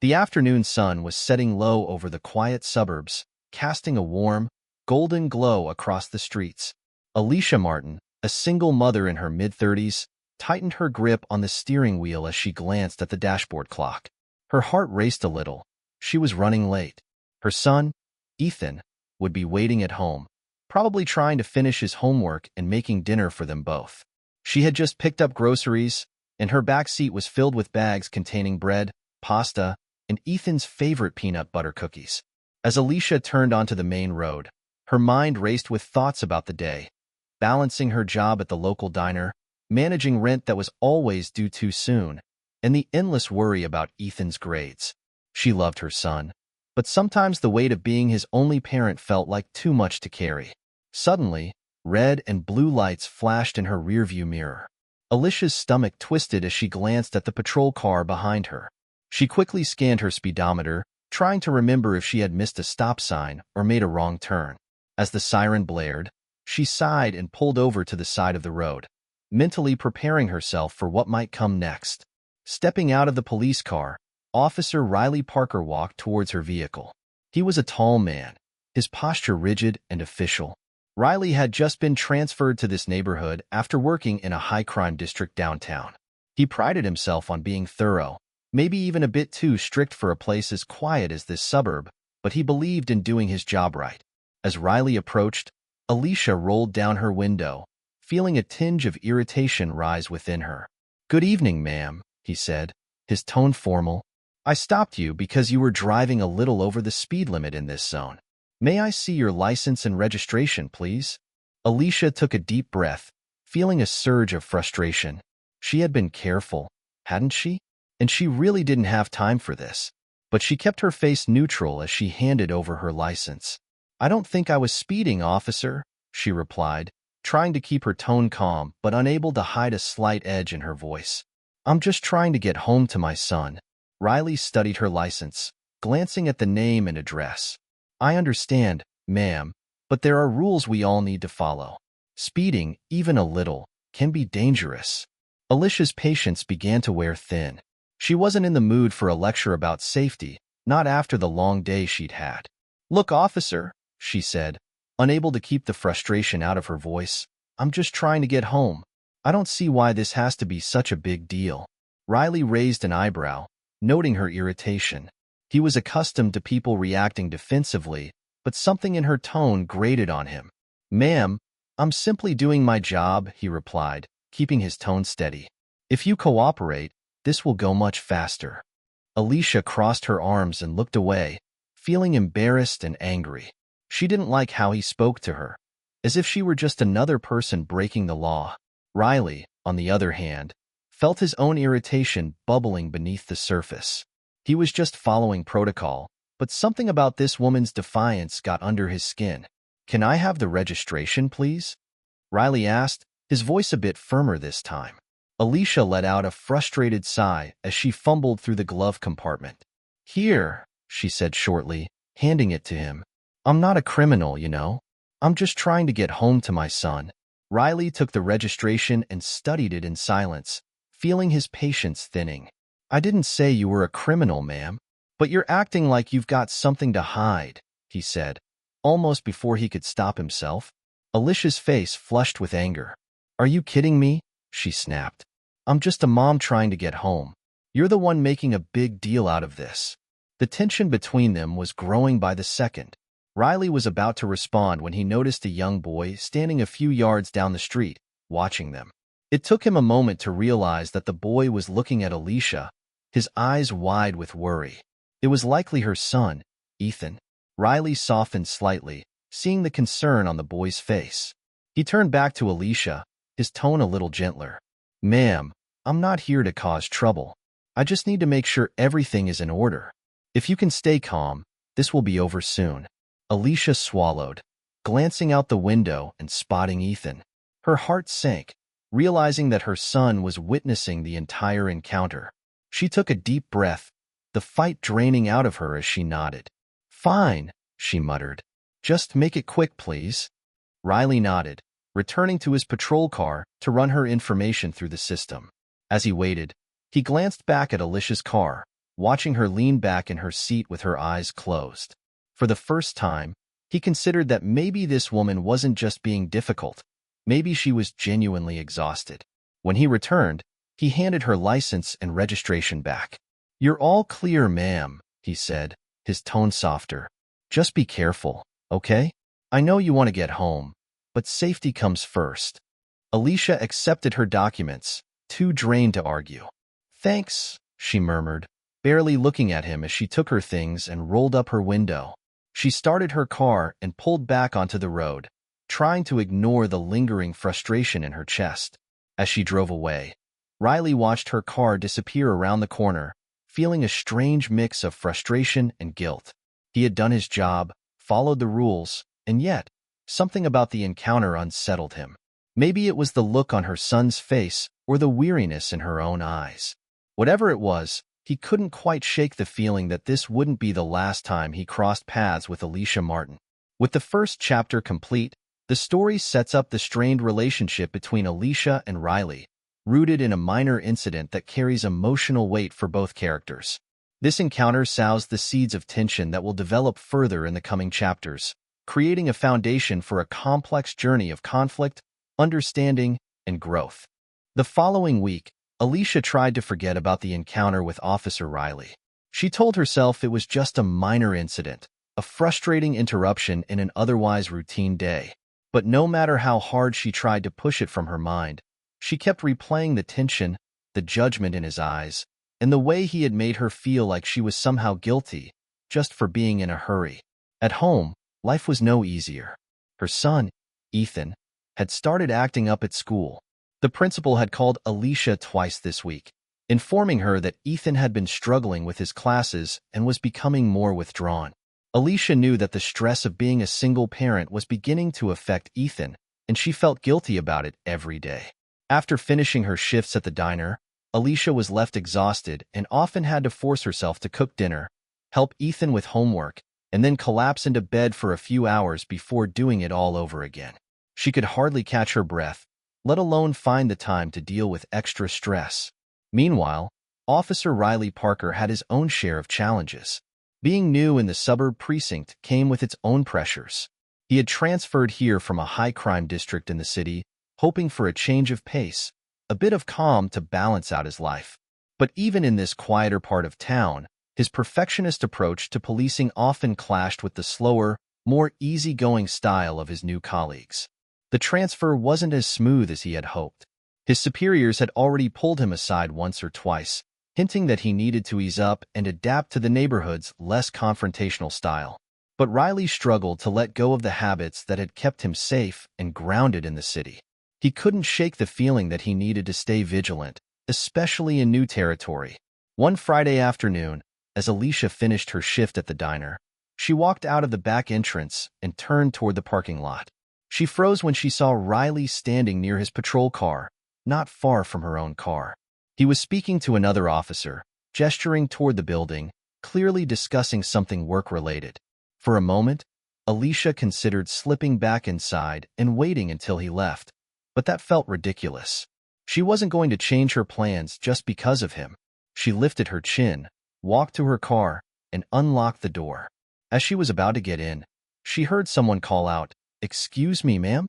The afternoon sun was setting low over the quiet suburbs, casting a warm, golden glow across the streets. Alicia Martin, a single mother in her mid-30s, tightened her grip on the steering wheel as she glanced at the dashboard clock. Her heart raced a little. She was running late. Her son, Ethan, would be waiting at home, probably trying to finish his homework and making dinner for them both. She had just picked up groceries, and her back seat was filled with bags containing bread, pasta, and Ethan's favorite peanut butter cookies. As Alicia turned onto the main road, her mind raced with thoughts about the day, balancing her job at the local diner, managing rent that was always due too soon, and the endless worry about Ethan's grades. She loved her son, but sometimes the weight of being his only parent felt like too much to carry. Suddenly, red and blue lights flashed in her rearview mirror. Alicia's stomach twisted as she glanced at the patrol car behind her. She quickly scanned her speedometer, trying to remember if she had missed a stop sign or made a wrong turn. As the siren blared, she sighed and pulled over to the side of the road, mentally preparing herself for what might come next. Stepping out of the police car, Officer Riley Parker walked towards her vehicle. He was a tall man, his posture rigid and official. Riley had just been transferred to this neighborhood after working in a high-crime district downtown. He prided himself on being thorough, maybe even a bit too strict for a place as quiet as this suburb, but he believed in doing his job right. As Riley approached, Alicia rolled down her window, feeling a tinge of irritation rise within her. "Good evening, ma'am," he said, his tone formal. "I stopped you because you were driving a little over the speed limit in this zone. May I see your license and registration, please?" Alicia took a deep breath, feeling a surge of frustration. She had been careful, hadn't she? And she really didn't have time for this. But she kept her face neutral as she handed over her license. "I don't think I was speeding, officer," she replied, trying to keep her tone calm but unable to hide a slight edge in her voice. "I'm just trying to get home to my son." Riley studied her license, glancing at the name and address. "I understand, ma'am, but there are rules we all need to follow. Speeding, even a little, can be dangerous." Alicia's patience began to wear thin. She wasn't in the mood for a lecture about safety, not after the long day she'd had. "Look, officer," she said, unable to keep the frustration out of her voice, "I'm just trying to get home. I don't see why this has to be such a big deal." Riley raised an eyebrow, noting her irritation. He was accustomed to people reacting defensively, but something in her tone grated on him. "Ma'am, I'm simply doing my job," he replied, keeping his tone steady. "If you cooperate, this will go much faster." Alicia crossed her arms and looked away, feeling embarrassed and angry. She didn't like how he spoke to her, as if she were just another person breaking the law. Riley, on the other hand, felt his own irritation bubbling beneath the surface. He was just following protocol, but something about this woman's defiance got under his skin. "Can I have the registration, please?" Riley asked, his voice a bit firmer this time. Alicia let out a frustrated sigh as she fumbled through the glove compartment. "Here," she said shortly, handing it to him. "I'm not a criminal, you know. I'm just trying to get home to my son." Riley took the registration and studied it in silence, feeling his patience thinning. "I didn't say you were a criminal, ma'am, but you're acting like you've got something to hide," he said, almost before he could stop himself. Alicia's face flushed with anger. "Are you kidding me?" she snapped. "I'm just a mom trying to get home. You're the one making a big deal out of this." The tension between them was growing by the second. Riley was about to respond when he noticed a young boy standing a few yards down the street, watching them. It took him a moment to realize that the boy was looking at Alicia, his eyes wide with worry. It was likely her son, Ethan. Riley softened slightly, seeing the concern on the boy's face. He turned back to Alicia, his tone a little gentler. "Ma'am, I'm not here to cause trouble. I just need to make sure everything is in order. If you can stay calm, this will be over soon." Alicia swallowed, glancing out the window and spotting Ethan. Her heart sank, realizing that her son was witnessing the entire encounter. She took a deep breath, the fight draining out of her as she nodded. "Fine," she muttered. "Just make it quick, please." Riley nodded, returning to his patrol car to run her information through the system. As he waited, he glanced back at Alicia's car, watching her lean back in her seat with her eyes closed. For the first time, he considered that maybe this woman wasn't just being difficult. Maybe she was genuinely exhausted. When he returned, he handed her license and registration back. "You're all clear, ma'am," he said, his tone softer. "Just be careful, okay? I know you want to get home, but safety comes first." Alicia accepted her documents, too drained to argue. "Thanks," she murmured, barely looking at him as she took her things and rolled up her window. She started her car and pulled back onto the road, trying to ignore the lingering frustration in her chest. As she drove away, Riley watched her car disappear around the corner, feeling a strange mix of frustration and guilt. He had done his job, followed the rules, and yet, something about the encounter unsettled him. Maybe it was the look on her son's face or the weariness in her own eyes. Whatever it was, he couldn't quite shake the feeling that this wouldn't be the last time he crossed paths with Alicia Martin. With the first chapter complete, the story sets up the strained relationship between Alicia and Riley, rooted in a minor incident that carries emotional weight for both characters. This encounter sows the seeds of tension that will develop further in the coming chapters, creating a foundation for a complex journey of conflict, understanding, and growth. The following week, Alicia tried to forget about the encounter with Officer Riley. She told herself it was just a minor incident, a frustrating interruption in an otherwise routine day. But no matter how hard she tried to push it from her mind, she kept replaying the tension, the judgment in his eyes, and the way he had made her feel like she was somehow guilty, just for being in a hurry. At home, life was no easier. Her son, Ethan, had started acting up at school. The principal had called Alicia twice this week, informing her that Ethan had been struggling with his classes and was becoming more withdrawn. Alicia knew that the stress of being a single parent was beginning to affect Ethan, and she felt guilty about it every day. After finishing her shifts at the diner, Alicia was left exhausted and often had to force herself to cook dinner, help Ethan with homework, and then collapse into bed for a few hours before doing it all over again. She could hardly catch her breath, let alone find the time to deal with extra stress. Meanwhile, Officer Riley Parker had his own share of challenges. Being new in the suburb precinct came with its own pressures. He had transferred here from a high-crime district in the city, hoping for a change of pace, a bit of calm to balance out his life. But even in this quieter part of town, his perfectionist approach to policing often clashed with the slower, more easygoing style of his new colleagues. The transfer wasn't as smooth as he had hoped. His superiors had already pulled him aside once or twice, hinting that he needed to ease up and adapt to the neighborhood's less confrontational style. But Riley struggled to let go of the habits that had kept him safe and grounded in the city. He couldn't shake the feeling that he needed to stay vigilant, especially in new territory. One Friday afternoon, as Alicia finished her shift at the diner, she walked out of the back entrance and turned toward the parking lot. She froze when she saw Riley standing near his patrol car, not far from her own car. He was speaking to another officer, gesturing toward the building, clearly discussing something work-related. For a moment, Alicia considered slipping back inside and waiting until he left, but that felt ridiculous. She wasn't going to change her plans just because of him. She lifted her chin, walked to her car, and unlocked the door. As she was about to get in, she heard someone call out, "Excuse me, ma'am?"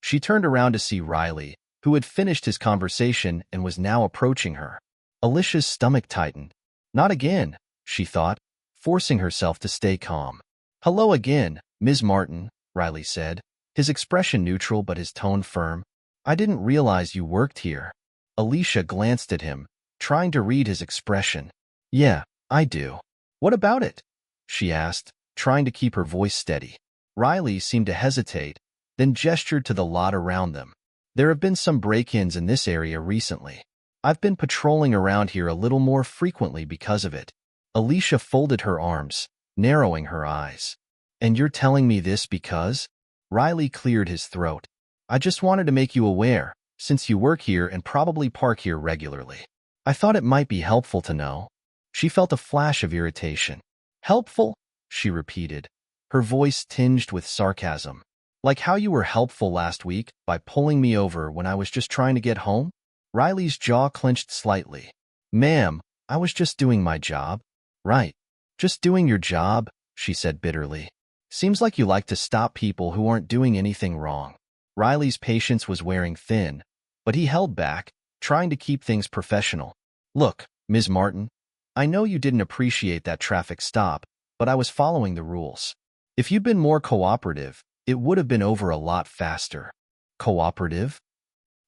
She turned around to see Riley, who had finished his conversation and was now approaching her. Alicia's stomach tightened. Not again, she thought, forcing herself to stay calm. "Hello again, Ms. Martin," Riley said, his expression neutral but his tone firm. "I didn't realize you worked here." Alicia glanced at him, trying to read his expression. "Yeah, I do. What about it?" she asked, trying to keep her voice steady. Riley seemed to hesitate, then gestured to the lot around them. "There have been some break-ins in this area recently. I've been patrolling around here a little more frequently because of it." Alicia folded her arms, narrowing her eyes. "And you're telling me this because?" Riley cleared his throat. "I just wanted to make you aware, since you work here and probably park here regularly. I thought it might be helpful to know." She felt a flash of irritation. "Helpful?" she repeated, her voice tinged with sarcasm. "Like how you were helpful last week by pulling me over when I was just trying to get home?" Riley's jaw clenched slightly. "Ma'am, I was just doing my job. Right. Just doing your job, she said bitterly. Seems like you like to stop people who aren't doing anything wrong. Riley's patience was wearing thin, but he held back, trying to keep things professional. Look, Ms. Martin, I know you didn't appreciate that traffic stop, but I was following the rules. If you'd been more cooperative, it would have been over a lot faster. Cooperative?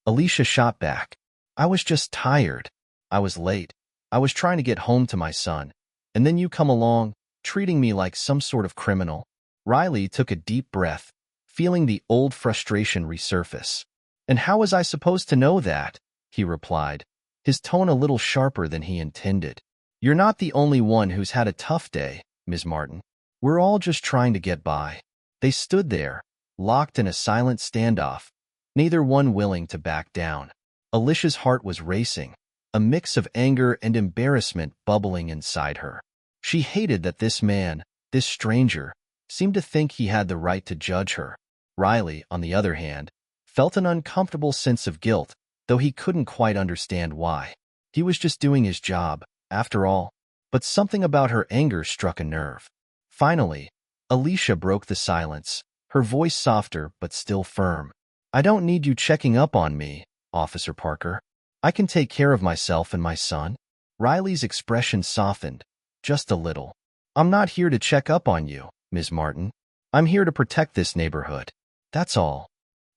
Alicia shot back. I was just tired. I was late. I was trying to get home to my son. And then you come along, treating me like some sort of criminal. Riley took a deep breath, feeling the old frustration resurface. And how was I supposed to know that? He replied, his tone a little sharper than he intended. You're not the only one who's had a tough day, Ms. Martin. We're all just trying to get by. They stood there, locked in a silent standoff, neither one willing to back down. Alicia's heart was racing, a mix of anger and embarrassment bubbling inside her. She hated that this man, this stranger, seemed to think he had the right to judge her. Riley, on the other hand, felt an uncomfortable sense of guilt, though he couldn't quite understand why. He was just doing his job, after all. But something about her anger struck a nerve. Finally, Alicia broke the silence, her voice softer but still firm. I don't need you checking up on me, Officer Parker. I can take care of myself and my son. Riley's expression softened, just a little. I'm not here to check up on you, Ms. Martin. I'm here to protect this neighborhood. That's all.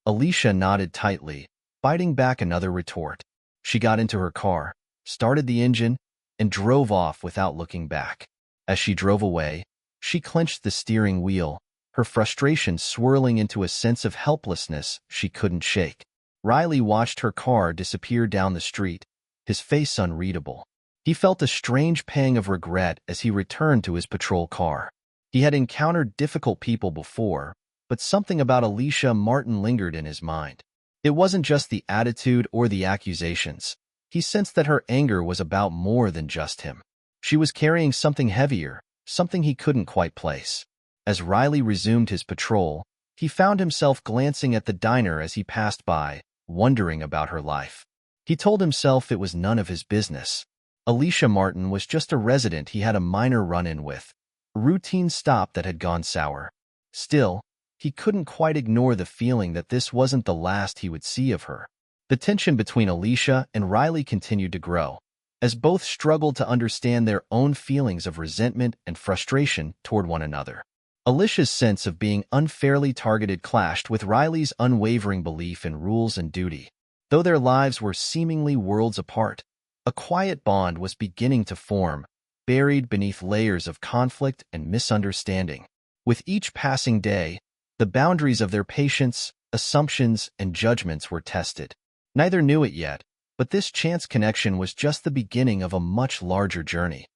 Alicia nodded tightly, biting back another retort. She got into her car, started the engine, and drove off without looking back. As she drove away, she clenched the steering wheel, her frustration swirling into a sense of helplessness she couldn't shake. Riley watched her car disappear down the street, his face unreadable. He felt a strange pang of regret as he returned to his patrol car. He had encountered difficult people before, but something about Alicia Martin lingered in his mind. It wasn't just the attitude or the accusations. He sensed that her anger was about more than just him. She was carrying something heavier, something he couldn't quite place. As Riley resumed his patrol, he found himself glancing at the diner as he passed by, wondering about her life. He told himself it was none of his business. Alicia Martin was just a resident he had a minor run-in with, a routine stop that had gone sour. Still, he couldn't quite ignore the feeling that this wasn't the last he would see of her. The tension between Alicia and Riley continued to grow, as both struggled to understand their own feelings of resentment and frustration toward one another. Alicia's sense of being unfairly targeted clashed with Riley's unwavering belief in rules and duty. Though their lives were seemingly worlds apart, a quiet bond was beginning to form, buried beneath layers of conflict and misunderstanding. With each passing day, the boundaries of their patience, assumptions, and judgments were tested. Neither knew it yet, but this chance connection was just the beginning of a much larger journey,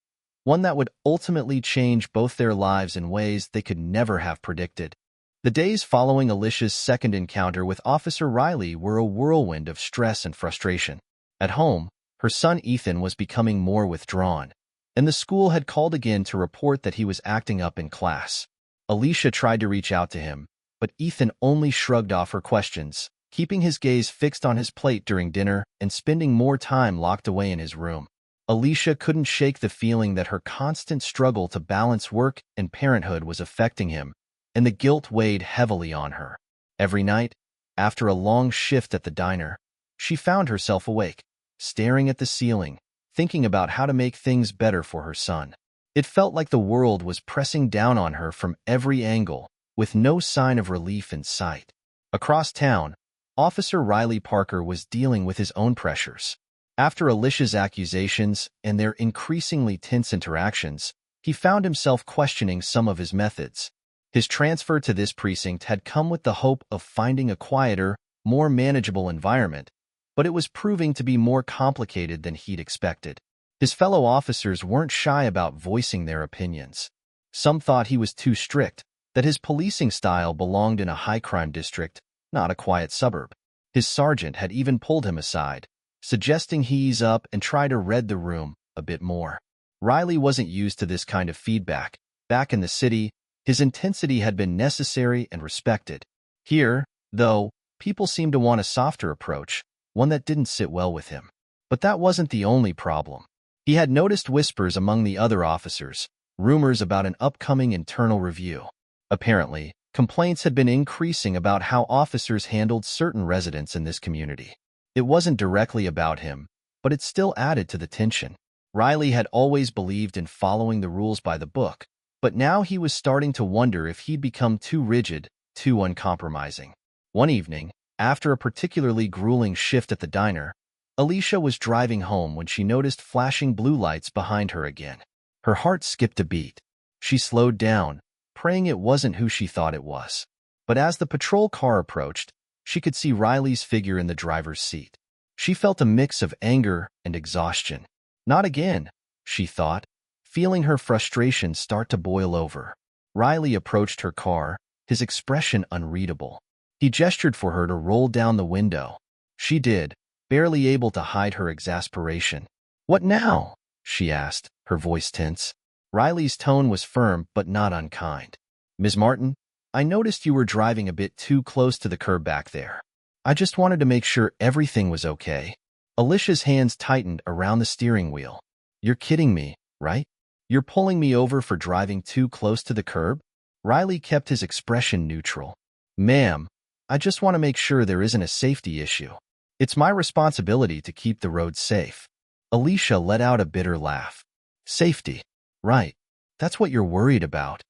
one that would ultimately change both their lives in ways they could never have predicted. The days following Alicia's second encounter with Officer Riley were a whirlwind of stress and frustration. At home, her son Ethan was becoming more withdrawn, and the school had called again to report that he was acting up in class. Alicia tried to reach out to him, but Ethan only shrugged off her questions, keeping his gaze fixed on his plate during dinner and spending more time locked away in his room. Alicia couldn't shake the feeling that her constant struggle to balance work and parenthood was affecting him, and the guilt weighed heavily on her. Every night, after a long shift at the diner, she found herself awake, staring at the ceiling, thinking about how to make things better for her son. It felt like the world was pressing down on her from every angle, with no sign of relief in sight. Across town, Officer Riley Parker was dealing with his own pressures. After Alicia's accusations and their increasingly tense interactions, he found himself questioning some of his methods. His transfer to this precinct had come with the hope of finding a quieter, more manageable environment, but it was proving to be more complicated than he'd expected. His fellow officers weren't shy about voicing their opinions. Some thought he was too strict, that his policing style belonged in a high-crime district, not a quiet suburb. His sergeant had even pulled him aside, suggesting he ease up and try to read the room a bit more. Riley wasn't used to this kind of feedback. Back in the city, his intensity had been necessary and respected. Here, though, people seemed to want a softer approach, one that didn't sit well with him. But that wasn't the only problem. He had noticed whispers among the other officers, rumors about an upcoming internal review. Apparently, complaints had been increasing about how officers handled certain residents in this community. It wasn't directly about him, but it still added to the tension. Riley had always believed in following the rules by the book, but now he was starting to wonder if he'd become too rigid, too uncompromising. One evening, after a particularly grueling shift at the diner, Alicia was driving home when she noticed flashing blue lights behind her again. Her heart skipped a beat. She slowed down, praying it wasn't who she thought it was. But as the patrol car approached, she could see Riley's figure in the driver's seat. She felt a mix of anger and exhaustion. Not again, she thought, feeling her frustration start to boil over. Riley approached her car, his expression unreadable. He gestured for her to roll down the window. She did, barely able to hide her exasperation. "What now?" she asked, her voice tense. Riley's tone was firm but not unkind. "Ms. Martin, I noticed you were driving a bit too close to the curb back there. I just wanted to make sure everything was okay." Alicia's hands tightened around the steering wheel. "You're kidding me, right? You're pulling me over for driving too close to the curb?" Riley kept his expression neutral. "Ma'am, I just want to make sure there isn't a safety issue. It's my responsibility to keep the road safe." Alicia let out a bitter laugh. "Safety. Right. That's what you're worried about."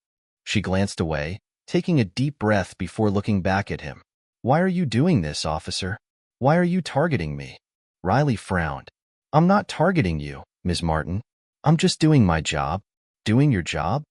She glanced away, taking a deep breath before looking back at him. "Why are you doing this, officer? Why are you targeting me?" Riley frowned. "I'm not targeting you, Ms. Martin. I'm just doing my job." "Doing your job?"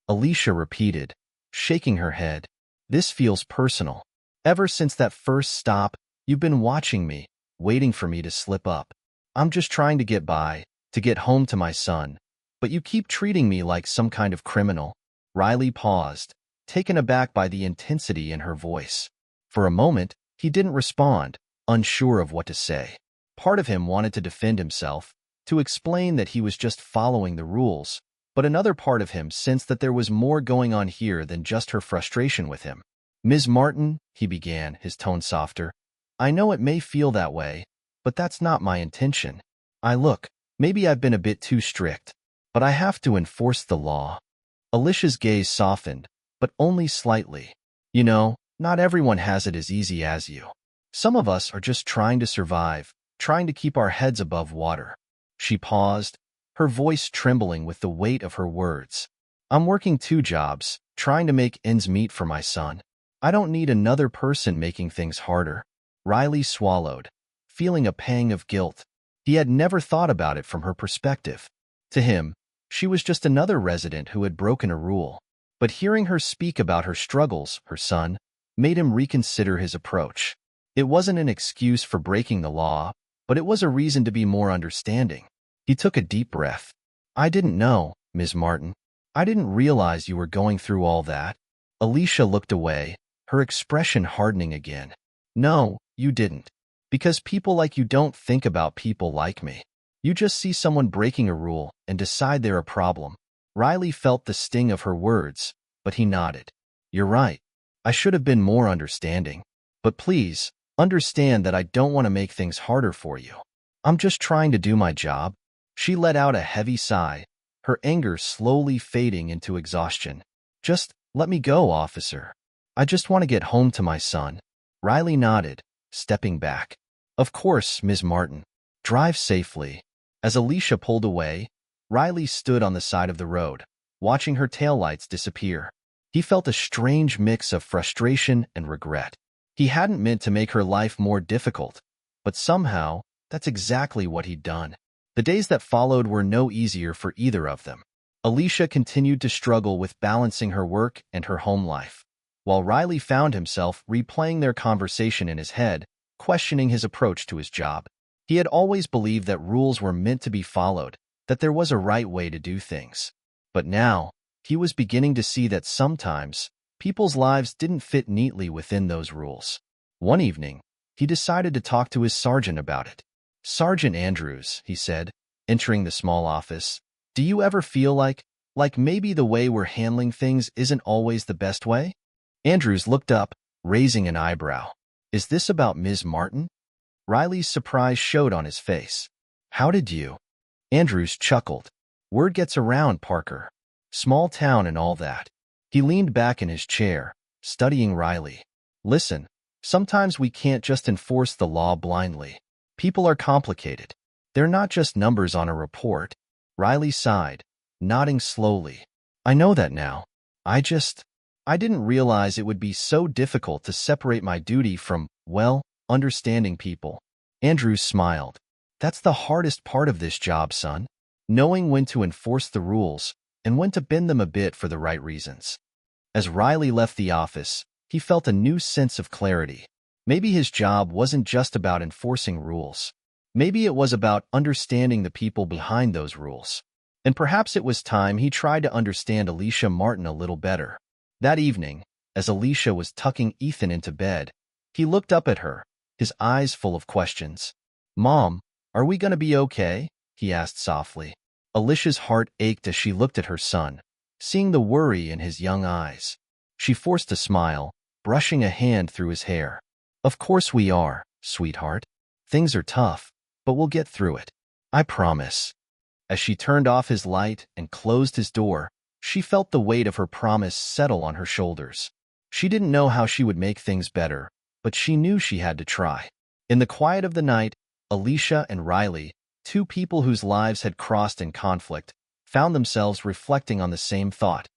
Alicia repeated, shaking her head. "This feels personal. Ever since that first stop, you've been watching me, waiting for me to slip up. I'm just trying to get by, to get home to my son, but you keep treating me like some kind of criminal." Riley paused, taken aback by the intensity in her voice. For a moment, he didn't respond, unsure of what to say. Part of him wanted to defend himself, to explain that he was just following the rules, but another part of him sensed that there was more going on here than just her frustration with him. "Ms. Martin," he began, his tone softer, "I know it may feel that way, but that's not my intention. Look, maybe I've been a bit too strict, but I have to enforce the law." Alicia's gaze softened, but only slightly. "You know, not everyone has it as easy as you. Some of us are just trying to survive, trying to keep our heads above water." She paused, her voice trembling with the weight of her words. "I'm working 2 jobs, trying to make ends meet for my son. I don't need another person making things harder." Riley swallowed, feeling a pang of guilt. He had never thought about it from her perspective. To him, she was just another resident who had broken a rule. But hearing her speak about her struggles, her son, made him reconsider his approach. It wasn't an excuse for breaking the law, but it was a reason to be more understanding. He took a deep breath. "I didn't know, Ms. Martin. I didn't realize you were going through all that." Alicia looked away, her expression hardening again. "No, you didn't. Because people like you don't think about people like me. You just see someone breaking a rule and decide they're a problem." Riley felt the sting of her words, but he nodded. "You're right. I should have been more understanding. But please, understand that I don't want to make things harder for you. I'm just trying to do my job." She let out a heavy sigh, her anger slowly fading into exhaustion. "Just let me go, officer. I just want to get home to my son." Riley nodded, stepping back. "Of course, Ms. Martin. Drive safely." As Alicia pulled away, Riley stood on the side of the road, watching her taillights disappear. He felt a strange mix of frustration and regret. He hadn't meant to make her life more difficult, but somehow, that's exactly what he'd done. The days that followed were no easier for either of them. Alicia continued to struggle with balancing her work and her home life, while Riley found himself replaying their conversation in his head, questioning his approach to his job. He had always believed that rules were meant to be followed, that there was a right way to do things. But now, he was beginning to see that sometimes, people's lives didn't fit neatly within those rules. One evening, he decided to talk to his sergeant about it. "Sergeant Andrews," he said, entering the small office, "do you ever feel like maybe the way we're handling things isn't always the best way?" Andrews looked up, raising an eyebrow. "Is this about Ms. Martin?" Riley's surprise showed on his face. "How did you?" Andrews chuckled. Word gets around, Parker. Small town and all that. He leaned back in his chair, studying Riley. Listen, sometimes we can't just enforce the law blindly. People are complicated. They're not just numbers on a report. Riley sighed, nodding slowly. I know that now. I didn't realize it would be so difficult to separate my duty from, well, understanding people. Andrews smiled. That's the hardest part of this job, son. Knowing when to enforce the rules and when to bend them a bit for the right reasons. As Riley left the office, he felt a new sense of clarity. Maybe his job wasn't just about enforcing rules. Maybe it was about understanding the people behind those rules. And perhaps it was time he tried to understand Alicia Martin a little better. That evening, as Alicia was tucking Ethan into bed, he looked up at her, his eyes full of questions. Mom, are we going to be okay? He asked softly. Alicia's heart ached as she looked at her son, seeing the worry in his young eyes. She forced a smile, brushing a hand through his hair. Of course we are, sweetheart. Things are tough, but we'll get through it. I promise. As she turned off his light and closed his door, she felt the weight of her promise settle on her shoulders. She didn't know how she would make things better, but she knew she had to try. In the quiet of the night, Alicia and Riley, two people whose lives had crossed in conflict, found themselves reflecting on the same thought.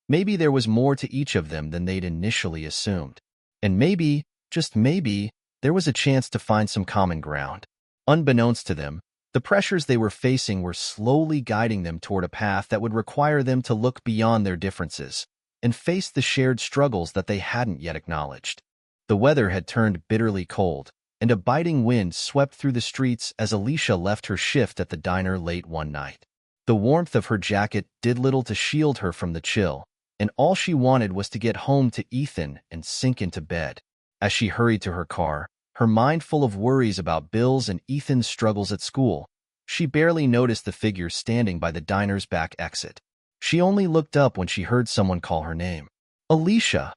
Maybe there was more to each of them than they'd initially assumed. And maybe, just maybe, there was a chance to find some common ground. Unbeknownst to them, the pressures they were facing were slowly guiding them toward a path that would require them to look beyond their differences and face the shared struggles that they hadn't yet acknowledged. The weather had turned bitterly cold, and a biting wind swept through the streets as Alicia left her shift at the diner late one night. The warmth of her jacket did little to shield her from the chill, and all she wanted was to get home to Ethan and sink into bed. As she hurried to her car, her mind full of worries about bills and Ethan's struggles at school, she barely noticed the figure standing by the diner's back exit. She only looked up when she heard someone call her name. Alicia!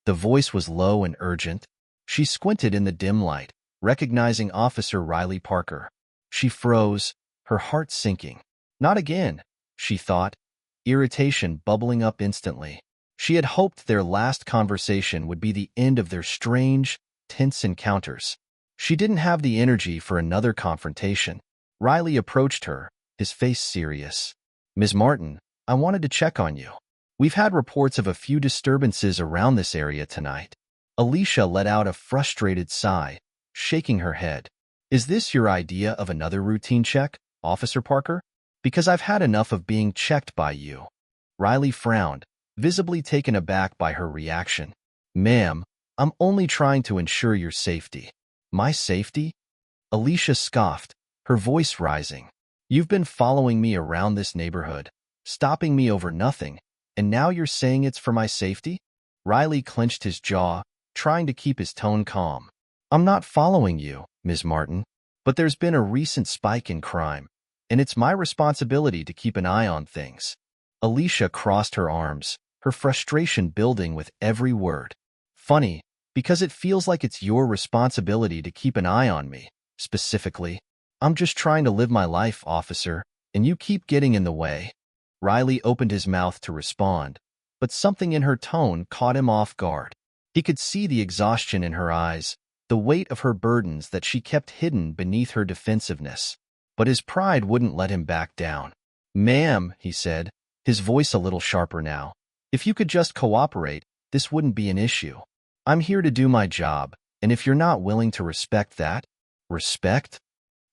The voice was low and urgent. She squinted in the dim light, recognizing Officer Riley Parker. She froze, her heart sinking. Not again, she thought, irritation bubbling up instantly. She had hoped their last conversation would be the end of their strange, tense encounters. She didn't have the energy for another confrontation. Riley approached her, his face serious. Ms. Martin, I wanted to check on you. We've had reports of a few disturbances around this area tonight. Alicia let out a frustrated sigh, shaking her head. Is this your idea of another routine check, Officer Parker? Because I've had enough of being checked by you. Riley frowned, visibly taken aback by her reaction. Ma'am, I'm only trying to ensure your safety. My safety? Alicia scoffed, her voice rising. You've been following me around this neighborhood, stopping me over nothing, and now you're saying it's for my safety? Riley clenched his jaw, trying to keep his tone calm. I'm not following you, Ms. Martin, but there's been a recent spike in crime, and it's my responsibility to keep an eye on things. Alicia crossed her arms, her frustration building with every word. Funny, because it feels like it's your responsibility to keep an eye on me, specifically. I'm just trying to live my life, officer, and you keep getting in the way. Riley opened his mouth to respond, but something in her tone caught him off guard. He could see the exhaustion in her eyes, the weight of her burdens that she kept hidden beneath her defensiveness. But his pride wouldn't let him back down. Ma'am, he said, his voice a little sharper now. If you could just cooperate, this wouldn't be an issue. I'm here to do my job, and if you're not willing to respect that— Respect?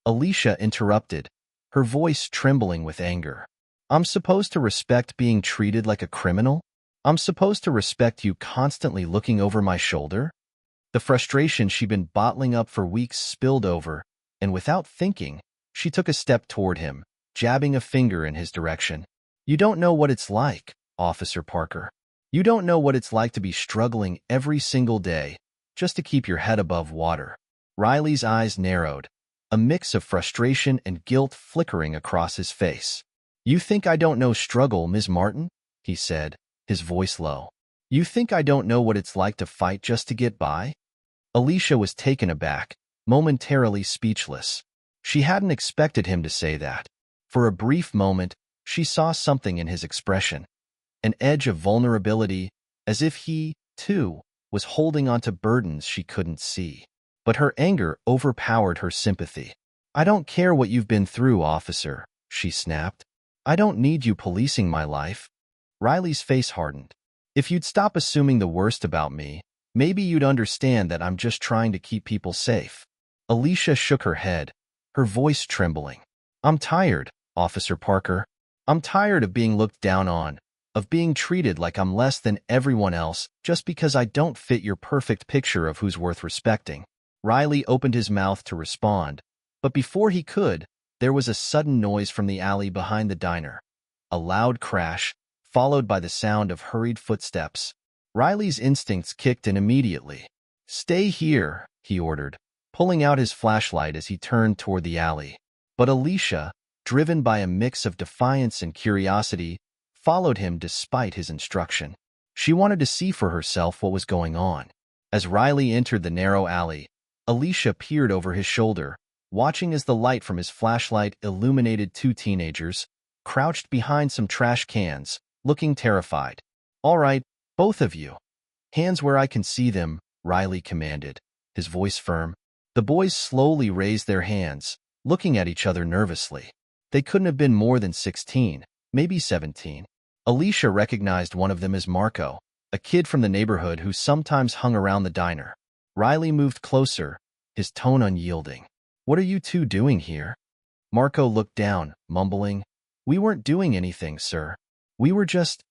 Alicia interrupted, her voice trembling with anger. I'm supposed to respect being treated like a criminal? I'm supposed to respect you constantly looking over my shoulder? The frustration she'd been bottling up for weeks spilled over, and without thinking, she took a step toward him, jabbing a finger in his direction. You don't know what it's like, Officer Parker. You don't know what it's like to be struggling every single day just to keep your head above water. Riley's eyes narrowed, a mix of frustration and guilt flickering across his face. You think I don't know struggle, Ms. Martin? He said, his voice low. You think I don't know what it's like to fight just to get by? Alicia was taken aback, momentarily speechless. She hadn't expected him to say that. For a brief moment, she saw something in his expression, an edge of vulnerability, as if he, too, was holding onto burdens she couldn't see. But her anger overpowered her sympathy. "I don't care what you've been through, officer," she snapped. "I don't need you policing my life." Riley's face hardened. "If you'd stop assuming the worst about me, maybe you'd understand that I'm just trying to keep people safe." Alicia shook her head, her voice trembling. "I'm tired, Officer Parker. I'm tired of being looked down on, of being treated like I'm less than everyone else just because I don't fit your perfect picture of who's worth respecting." Riley opened his mouth to respond, but before he could, there was a sudden noise from the alley behind the diner. A loud crash, followed by the sound of hurried footsteps. Riley's instincts kicked in immediately. "Stay here," he ordered, pulling out his flashlight as he turned toward the alley. But Alicia, driven by a mix of defiance and curiosity, followed him despite his instruction. She wanted to see for herself what was going on. As Riley entered the narrow alley, Alicia peered over his shoulder, watching as the light from his flashlight illuminated two teenagers, crouched behind some trash cans, looking terrified. "All right, both of you. Hands where I can see them," Riley commanded, his voice firm. The boys slowly raised their hands, looking at each other nervously. They couldn't have been more than 16, maybe 17. Alicia recognized one of them as Marco, a kid from the neighborhood who sometimes hung around the diner. Riley moved closer, his tone unyielding. "What are you two doing here?" Marco looked down, mumbling, "We weren't doing anything, sir. We were just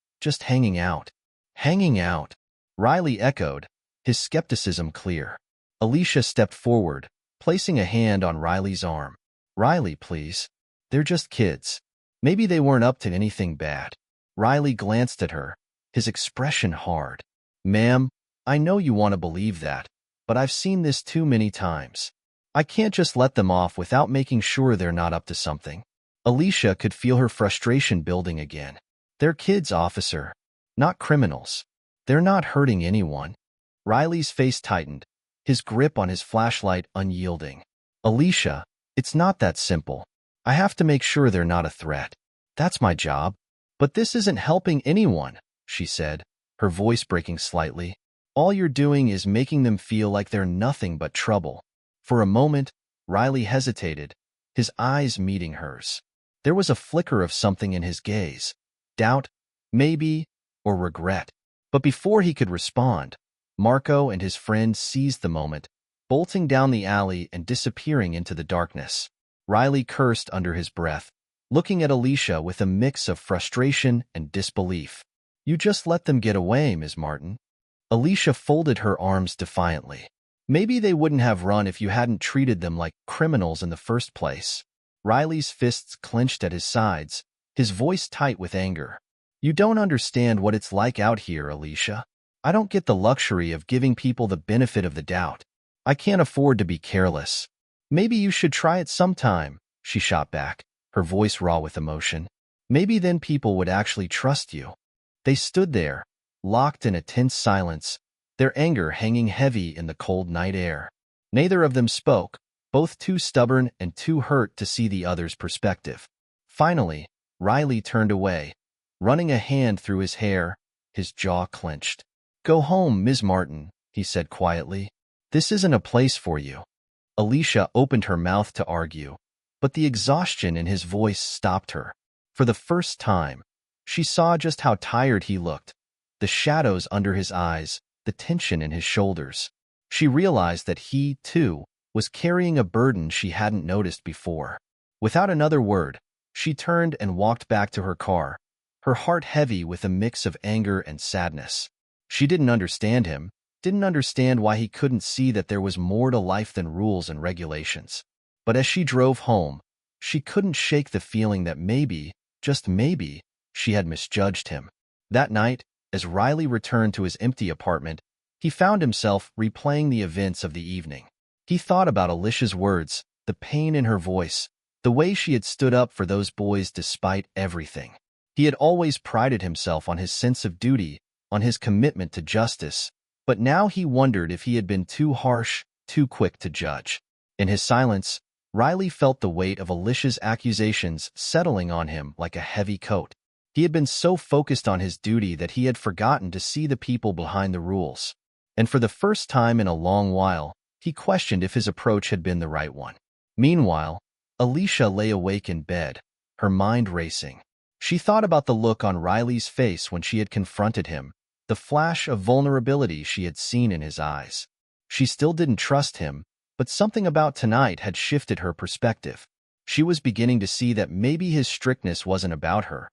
hanging out." "Hanging out," Riley echoed, his skepticism clear. Alicia stepped forward, placing a hand on Riley's arm. "Riley, please. They're just kids. Maybe they weren't up to anything bad." Riley glanced at her, his expression hard. "Ma'am, I know you want to believe that, but I've seen this too many times. I can't just let them off without making sure they're not up to something." Alicia could feel her frustration building again. "They're kids, officer, not criminals. They're not hurting anyone." Riley's face tightened, his grip on his flashlight unyielding. "Alicia, it's not that simple. I have to make sure they're not a threat. That's my job." "But this isn't helping anyone," she said, her voice breaking slightly. "All you're doing is making them feel like they're nothing but trouble." For a moment, Riley hesitated, his eyes meeting hers. There was a flicker of something in his gaze. Doubt, maybe, or regret. But before he could respond, Marco and his friend seized the moment, bolting down the alley and disappearing into the darkness. Riley cursed under his breath, looking at Alicia with a mix of frustration and disbelief. "You just let them get away, Ms. Martin." Alicia folded her arms defiantly. "Maybe they wouldn't have run if you hadn't treated them like criminals in the first place." Riley's fists clenched at his sides, his voice tight with anger. "You don't understand what it's like out here, Alicia. I don't get the luxury of giving people the benefit of the doubt. I can't afford to be careless." "Maybe you should try it sometime," she shot back, her voice raw with emotion. "Maybe then people would actually trust you." They stood there, locked in a tense silence, their anger hanging heavy in the cold night air. Neither of them spoke, both too stubborn and too hurt to see the other's perspective. Finally, Riley turned away, running a hand through his hair, his jaw clenched. "Go home, Ms. Martin," he said quietly. "This isn't a place for you." Alicia opened her mouth to argue, but the exhaustion in his voice stopped her. For the first time, she saw just how tired he looked, the shadows under his eyes, the tension in his shoulders. She realized that he, too, was carrying a burden she hadn't noticed before. Without another word, she turned and walked back to her car, her heart heavy with a mix of anger and sadness. She didn't understand him, didn't understand why he couldn't see that there was more to life than rules and regulations. But as she drove home, she couldn't shake the feeling that maybe, just maybe, she had misjudged him. That night, as Riley returned to his empty apartment, he found himself replaying the events of the evening. He thought about Alicia's words, the pain in her voice, the way she had stood up for those boys despite everything. He had always prided himself on his sense of duty, on his commitment to justice, but now he wondered if he had been too harsh, too quick to judge. In his silence, Riley felt the weight of Alicia's accusations settling on him like a heavy coat. He had been so focused on his duty that he had forgotten to see the people behind the rules. And for the first time in a long while, he questioned if his approach had been the right one. Meanwhile, Alicia lay awake in bed, her mind racing. She thought about the look on Riley's face when she had confronted him, the flash of vulnerability she had seen in his eyes. She still didn't trust him, but something about tonight had shifted her perspective. She was beginning to see that maybe his strictness wasn't about her.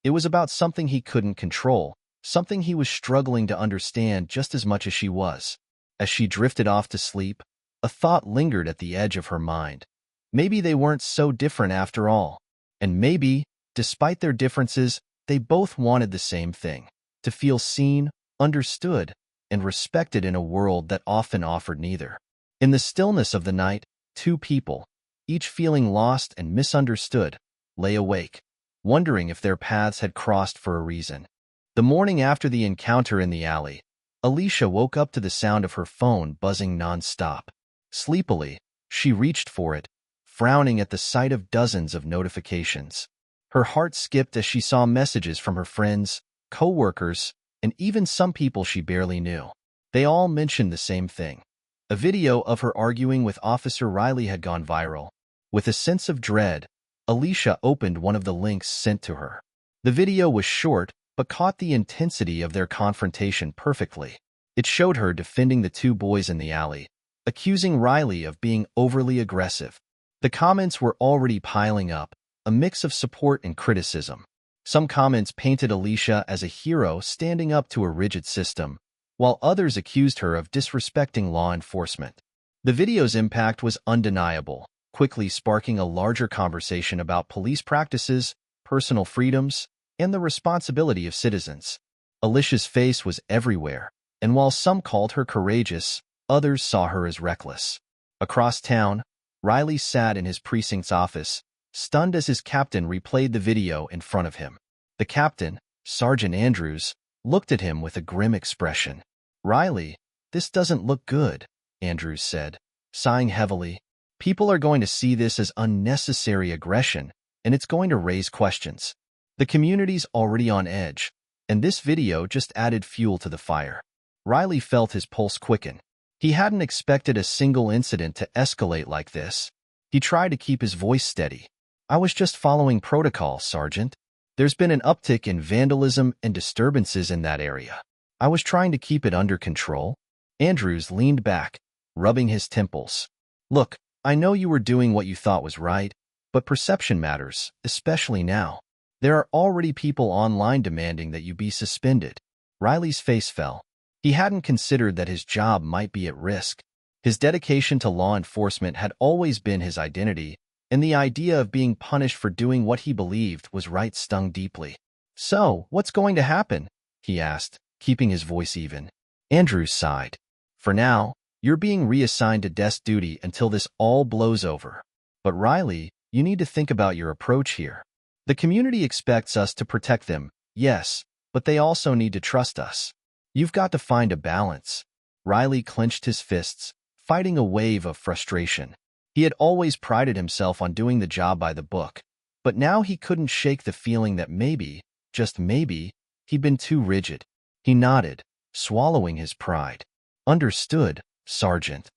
It was about something he couldn't control, something he was struggling to understand just as much as she was. As she drifted off to sleep, a thought lingered at the edge of her mind. Maybe they weren't so different after all. And maybe, despite their differences, they both wanted the same thing: to feel seen, understood, and respected in a world that often offered neither. In the stillness of the night, two people, each feeling lost and misunderstood, lay awake, wondering if their paths had crossed for a reason. The morning after the encounter in the alley, Alicia woke up to the sound of her phone buzzing non-stop. Sleepily, she reached for it, frowning at the sight of dozens of notifications. Her heart skipped as she saw messages from her friends, co-workers, and even some people she barely knew. They all mentioned the same thing. A video of her arguing with Officer Riley had gone viral. With a sense of dread, Alicia opened one of the links sent to her. The video was short, but caught the intensity of their confrontation perfectly. It showed her defending the two boys in the alley, accusing Riley of being overly aggressive. The comments were already piling up, a mix of support and criticism. Some comments painted Alicia as a hero standing up to a rigid system, while others accused her of disrespecting law enforcement. The video's impact was undeniable, quickly sparking a larger conversation about police practices, personal freedoms, and the responsibility of citizens. Alicia's face was everywhere, and while some called her courageous, others saw her as reckless. Across town, Riley sat in his precinct's office, stunned as his captain replayed the video in front of him. The captain, Sergeant Andrews, looked at him with a grim expression. "Riley, this doesn't look good," Andrews said, sighing heavily. "People are going to see this as unnecessary aggression, and it's going to raise questions. The community's already on edge, and this video just added fuel to the fire." Riley felt his pulse quicken. He hadn't expected a single incident to escalate like this. He tried to keep his voice steady. "I was just following protocol, Sergeant. There's been an uptick in vandalism and disturbances in that area. I was trying to keep it under control." Andrews leaned back, rubbing his temples. "Look, I know you were doing what you thought was right, but perception matters, especially now. There are already people online demanding that you be suspended." Riley's face fell. He hadn't considered that his job might be at risk. His dedication to law enforcement had always been his identity, and the idea of being punished for doing what he believed was right stung deeply. "So, what's going to happen?" he asked, keeping his voice even. Andrews sighed. "For now, you're being reassigned to desk duty until this all blows over. But Riley, you need to think about your approach here. The community expects us to protect them, yes, but they also need to trust us. You've got to find a balance." Riley clenched his fists, fighting a wave of frustration. He had always prided himself on doing the job by the book, but now he couldn't shake the feeling that maybe, just maybe, he'd been too rigid. He nodded, swallowing his pride. "Understood, Sergeant."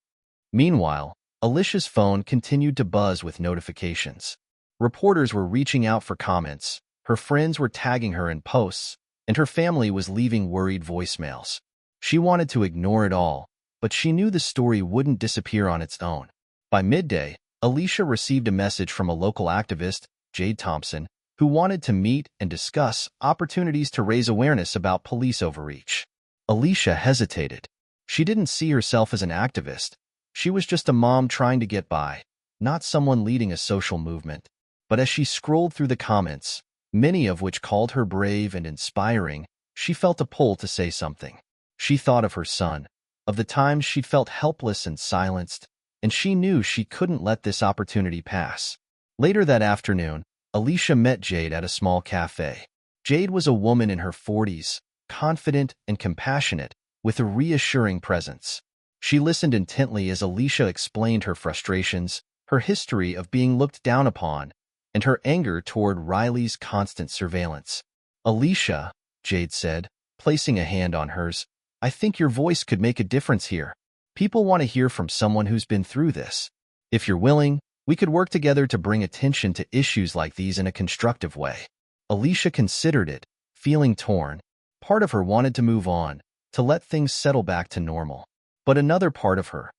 Meanwhile, Alicia's phone continued to buzz with notifications. Reporters were reaching out for comments, her friends were tagging her in posts, and her family was leaving worried voicemails. She wanted to ignore it all, but she knew the story wouldn't disappear on its own. By midday, Alicia received a message from a local activist, Jade Thompson, who wanted to meet and discuss opportunities to raise awareness about police overreach. Alicia hesitated. She didn't see herself as an activist. She was just a mom trying to get by, not someone leading a social movement. But as she scrolled through the comments, many of which called her brave and inspiring, she felt a pull to say something. She thought of her son, of the times she'd felt helpless and silenced, and she knew she couldn't let this opportunity pass. Later that afternoon, Alicia met Jade at a small cafe. Jade was a woman in her 40s, confident and compassionate, with a reassuring presence. She listened intently as Alicia explained her frustrations, her history of being looked down upon, and her anger toward Riley's constant surveillance. "Alicia," Jade said, placing a hand on hers, "I think your voice could make a difference here. People want to hear from someone who's been through this. If you're willing, we could work together to bring attention to issues like these in a constructive way." Alicia considered it, feeling torn. Part of her wanted to move on, to let things settle back to normal. But another part of her,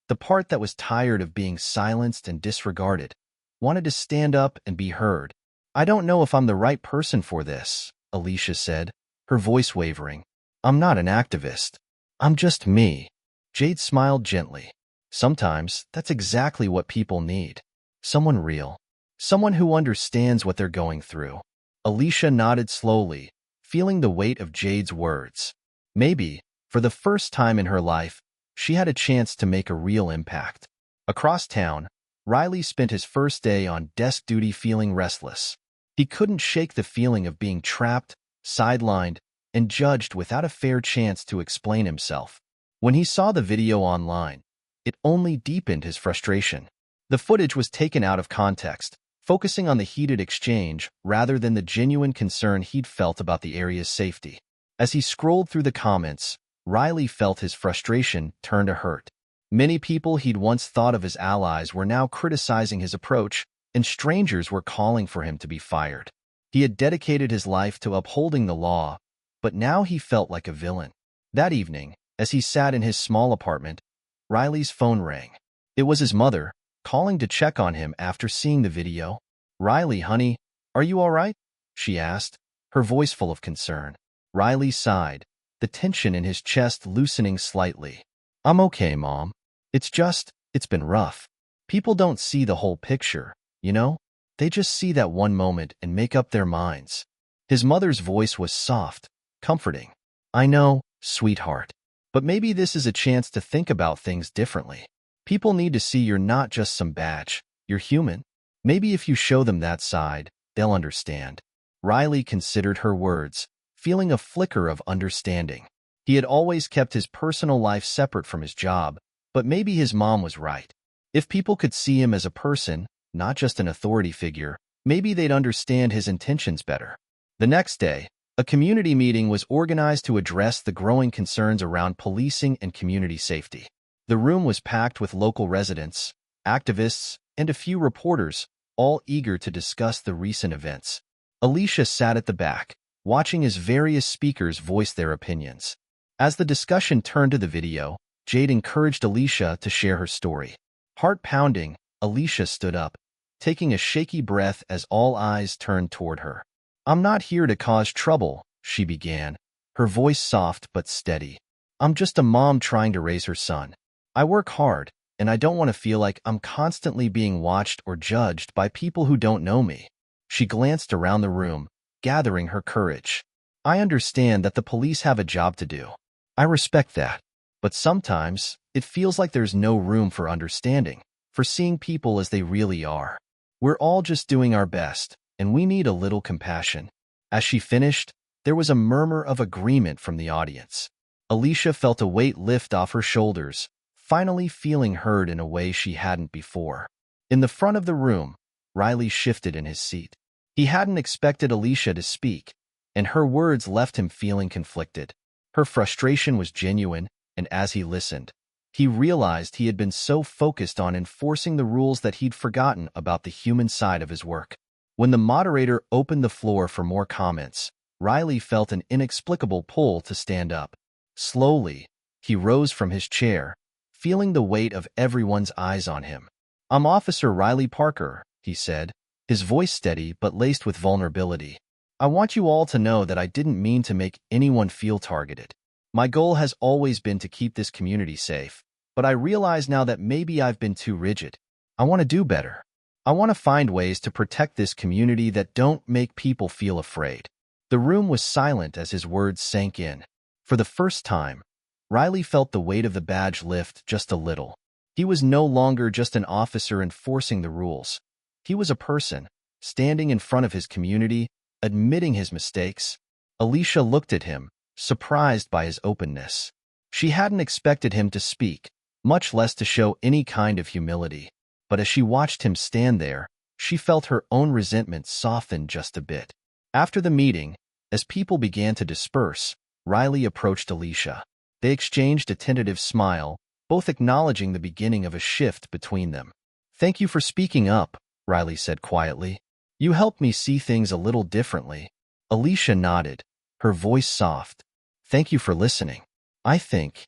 the part that was tired of being silenced and disregarded, wanted to stand up and be heard. "I don't know if I'm the right person for this," Alicia said, her voice wavering. "I'm not an activist. I'm just me." Jade smiled gently. "Sometimes that's exactly what people need. Someone real. Someone who understands what they're going through." Alicia nodded slowly, feeling the weight of Jade's words. Maybe, for the first time in her life, she had a chance to make a real impact. Across town, Riley spent his first day on desk duty feeling restless. He couldn't shake the feeling of being trapped, sidelined, and judged without a fair chance to explain himself. When he saw the video online, it only deepened his frustration. The footage was taken out of context, focusing on the heated exchange rather than the genuine concern he'd felt about the area's safety. As he scrolled through the comments, Riley felt his frustration turn to hurt. Many people he'd once thought of as allies were now criticizing his approach, and strangers were calling for him to be fired. He had dedicated his life to upholding the law, but now he felt like a villain. That evening, as he sat in his small apartment, Riley's phone rang. It was his mother, calling to check on him after seeing the video. "Riley, honey, are you all right?" she asked, her voice full of concern. Riley sighed, the tension in his chest loosening slightly. "I'm okay, Mom. It's been rough. People don't see the whole picture, you know? They just see that one moment and make up their minds." His mother's voice was soft, comforting. "I know, sweetheart. But maybe this is a chance to think about things differently. People need to see you're not just some badge, you're human. Maybe if you show them that side, they'll understand." Riley considered her words, feeling a flicker of understanding. He had always kept his personal life separate from his job, but maybe his mom was right. If people could see him as a person, not just an authority figure, maybe they'd understand his intentions better. The next day, a community meeting was organized to address the growing concerns around policing and community safety. The room was packed with local residents, activists, and a few reporters, all eager to discuss the recent events. Alicia sat at the back, watching as various speakers voiced their opinions. As the discussion turned to the video, Jade encouraged Alicia to share her story. Heart-pounding, Alicia stood up, taking a shaky breath as all eyes turned toward her. "I'm not here to cause trouble," she began, her voice soft but steady. "I'm just a mom trying to raise her son. I work hard, and I don't want to feel like I'm constantly being watched or judged by people who don't know me." She glanced around the room, gathering her courage. "I understand that the police have a job to do. I respect that. But sometimes, it feels like there's no room for understanding, for seeing people as they really are. We're all just doing our best, and we need a little compassion." As she finished, there was a murmur of agreement from the audience. Alicia felt a weight lift off her shoulders, finally feeling heard in a way she hadn't before. In the front of the room, Riley shifted in his seat. He hadn't expected Alicia to speak, and her words left him feeling conflicted. Her frustration was genuine, and as he listened, he realized he had been so focused on enforcing the rules that he'd forgotten about the human side of his work. When the moderator opened the floor for more comments, Riley felt an inexplicable pull to stand up. Slowly, he rose from his chair, feeling the weight of everyone's eyes on him. "I'm Officer Riley Parker," he said, his voice steady but laced with vulnerability. "I want you all to know that I didn't mean to make anyone feel targeted. My goal has always been to keep this community safe, but I realize now that maybe I've been too rigid. I want to do better. I want to find ways to protect this community that don't make people feel afraid." The room was silent as his words sank in. For the first time, Riley felt the weight of the badge lift just a little. He was no longer just an officer enforcing the rules. He was a person, standing in front of his community, admitting his mistakes. Alicia looked at him, surprised by his openness. She hadn't expected him to speak, much less to show any kind of humility. but as she watched him stand there, she felt her own resentment soften just a bit. After the meeting, as people began to disperse, Riley approached Alicia. They exchanged a tentative smile, both acknowledging the beginning of a shift between them. "Thank you for speaking up," Riley said quietly. "You helped me see things a little differently." Alicia nodded, her voice soft. "Thank you for listening. I think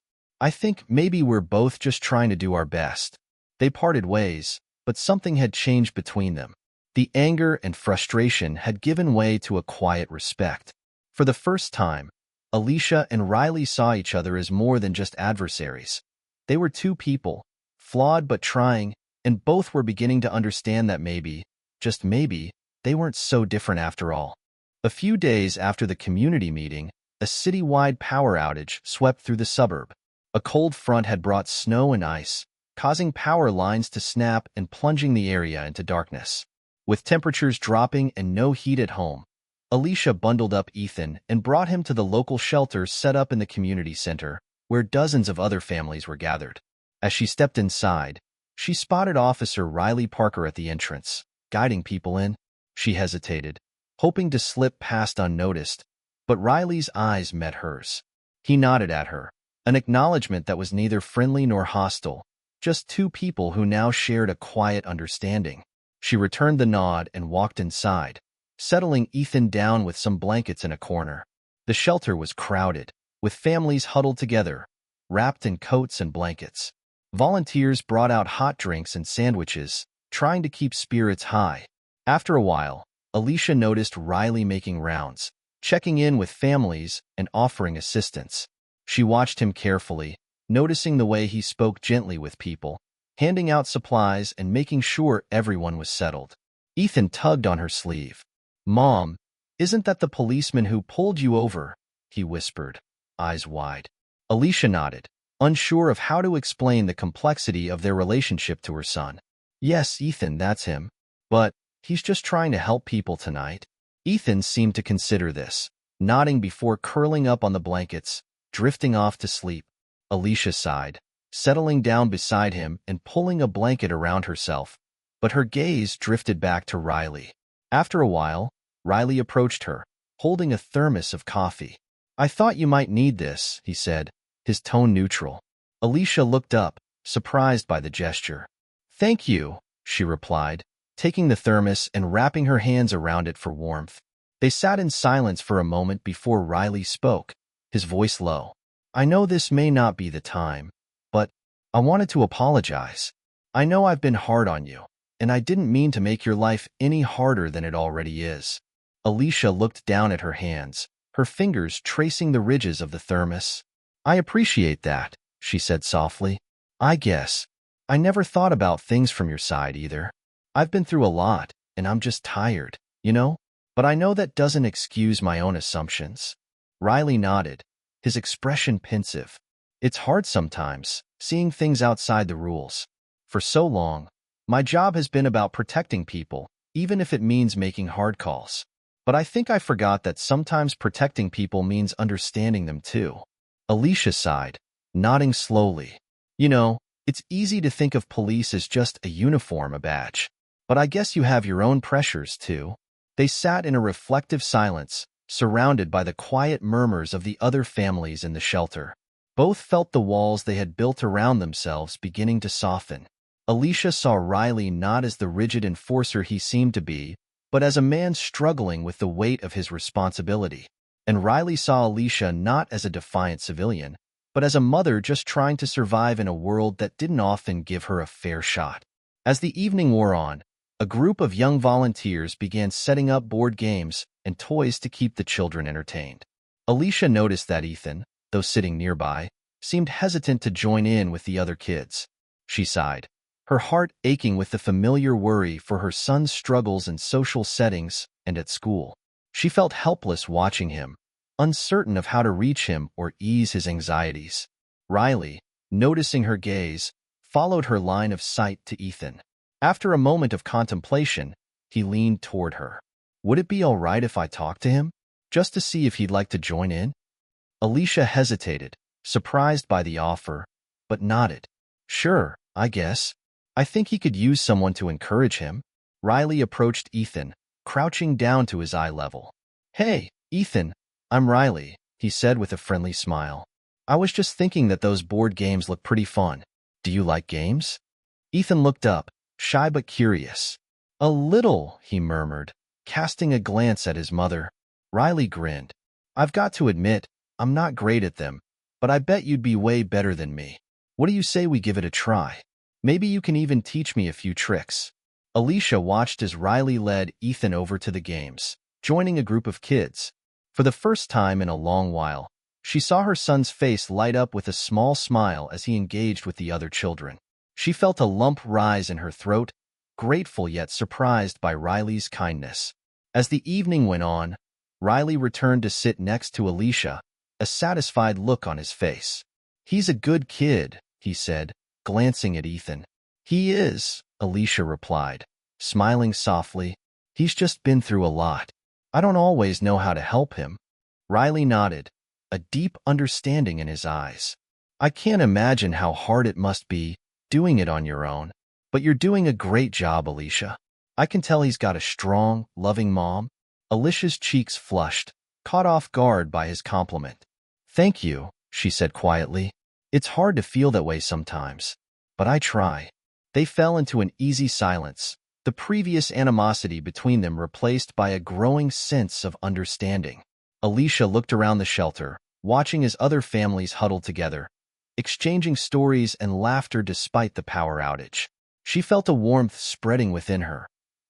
maybe we're both just trying to do our best." They parted ways, but something had changed between them. The anger and frustration had given way to a quiet respect. For the first time, Alicia and Riley saw each other as more than just adversaries. They were two people, flawed but trying, and both were beginning to understand that maybe, just maybe, they weren't so different after all. A few days after the community meeting, a citywide power outage swept through the suburb. A cold front had brought snow and ice, causing power lines to snap and plunging the area into darkness. With temperatures dropping and no heat at home, Alicia bundled up Ethan and brought him to the local shelter set up in the community center, where dozens of other families were gathered. As she stepped inside, she spotted Officer Riley Parker at the entrance, guiding people in. She hesitated, hoping to slip past unnoticed, but Riley's eyes met hers. He nodded at her, an acknowledgement that was neither friendly nor hostile, just two people who now shared a quiet understanding. She returned the nod and walked inside, settling Ethan down with some blankets in a corner. The shelter was crowded, with families huddled together, wrapped in coats and blankets. Volunteers brought out hot drinks and sandwiches, trying to keep spirits high. After a while, Alicia noticed Riley making rounds, checking in with families and offering assistance. She watched him carefully, noticing the way he spoke gently with people, handing out supplies and making sure everyone was settled. Ethan tugged on her sleeve. "Mom, isn't that the policeman who pulled you over?" he whispered, eyes wide. Alicia nodded, unsure of how to explain the complexity of their relationship to her son. "Yes, Ethan, that's him. But he's just trying to help people tonight." Ethan seemed to consider this, nodding before curling up on the blankets, drifting off to sleep. Alicia sighed, settling down beside him and pulling a blanket around herself, but her gaze drifted back to Riley. After a while, Riley approached her, holding a thermos of coffee. "I thought you might need this," he said, his tone neutral. Alicia looked up, surprised by the gesture. "Thank you," she replied, taking the thermos and wrapping her hands around it for warmth. They sat in silence for a moment before Riley spoke, his voice low. "I know this may not be the time, but I wanted to apologize. I know I've been hard on you, and I didn't mean to make your life any harder than it already is." Alicia looked down at her hands, her fingers tracing the ridges of the thermos. "I appreciate that," she said softly. "I guess I never thought about things from your side either. I've been through a lot, and I'm just tired, you know? But I know that doesn't excuse my own assumptions." Riley nodded, his expression pensive. "It's hard sometimes, seeing things outside the rules. For so long, my job has been about protecting people, even if it means making hard calls. But I think I forgot that sometimes protecting people means understanding them too." Alicia sighed, nodding slowly. "You know, it's easy to think of police as just a uniform, a badge. But I guess you have your own pressures too." They sat in a reflective silence, surrounded by the quiet murmurs of the other families in the shelter. Both felt the walls they had built around themselves beginning to soften. Alicia saw Riley not as the rigid enforcer he seemed to be, but as a man struggling with the weight of his responsibility. And Riley saw Alicia not as a defiant civilian, but as a mother just trying to survive in a world that didn't often give her a fair shot. As the evening wore on, a group of young volunteers began setting up board games and toys to keep the children entertained. Alicia noticed that Ethan, though sitting nearby, seemed hesitant to join in with the other kids. She sighed, her heart aching with the familiar worry for her son's struggles in social settings and at school. She felt helpless watching him, uncertain of how to reach him or ease his anxieties. Riley, noticing her gaze, followed her line of sight to Ethan. After a moment of contemplation, he leaned toward her. "Would it be all right if I talked to him, just to see if he'd like to join in?" Alicia hesitated, surprised by the offer, but nodded. "Sure, I guess." I think he could use someone to encourage him. Riley approached Ethan, crouching down to his eye level. Hey, Ethan, I'm Riley, he said with a friendly smile. I was just thinking that those board games look pretty fun. Do you like games? Ethan looked up, shy but curious. A little, he murmured, casting a glance at his mother. Riley grinned. I've got to admit, I'm not great at them, but I bet you'd be way better than me. What do you say we give it a try? Maybe you can even teach me a few tricks. Alicia watched as Riley led Ethan over to the games, joining a group of kids. For the first time in a long while, she saw her son's face light up with a small smile as he engaged with the other children. She felt a lump rise in her throat, grateful yet surprised by Riley's kindness. As the evening went on, Riley returned to sit next to Alicia, a satisfied look on his face. He's a good kid, he said, glancing at Ethan. He is, Alicia replied, smiling softly. He's just been through a lot. I don't always know how to help him. Riley nodded, a deep understanding in his eyes. I can't imagine how hard it must be doing it on your own, but you're doing a great job, Alicia. I can tell he's got a strong, loving mom. Alicia's cheeks flushed, caught off guard by his compliment. Thank you, she said quietly. It's hard to feel that way sometimes, but I try. They fell into an easy silence, the previous animosity between them replaced by a growing sense of understanding. Alicia looked around the shelter, watching as other families huddled together, exchanging stories and laughter despite the power outage. She felt a warmth spreading within her,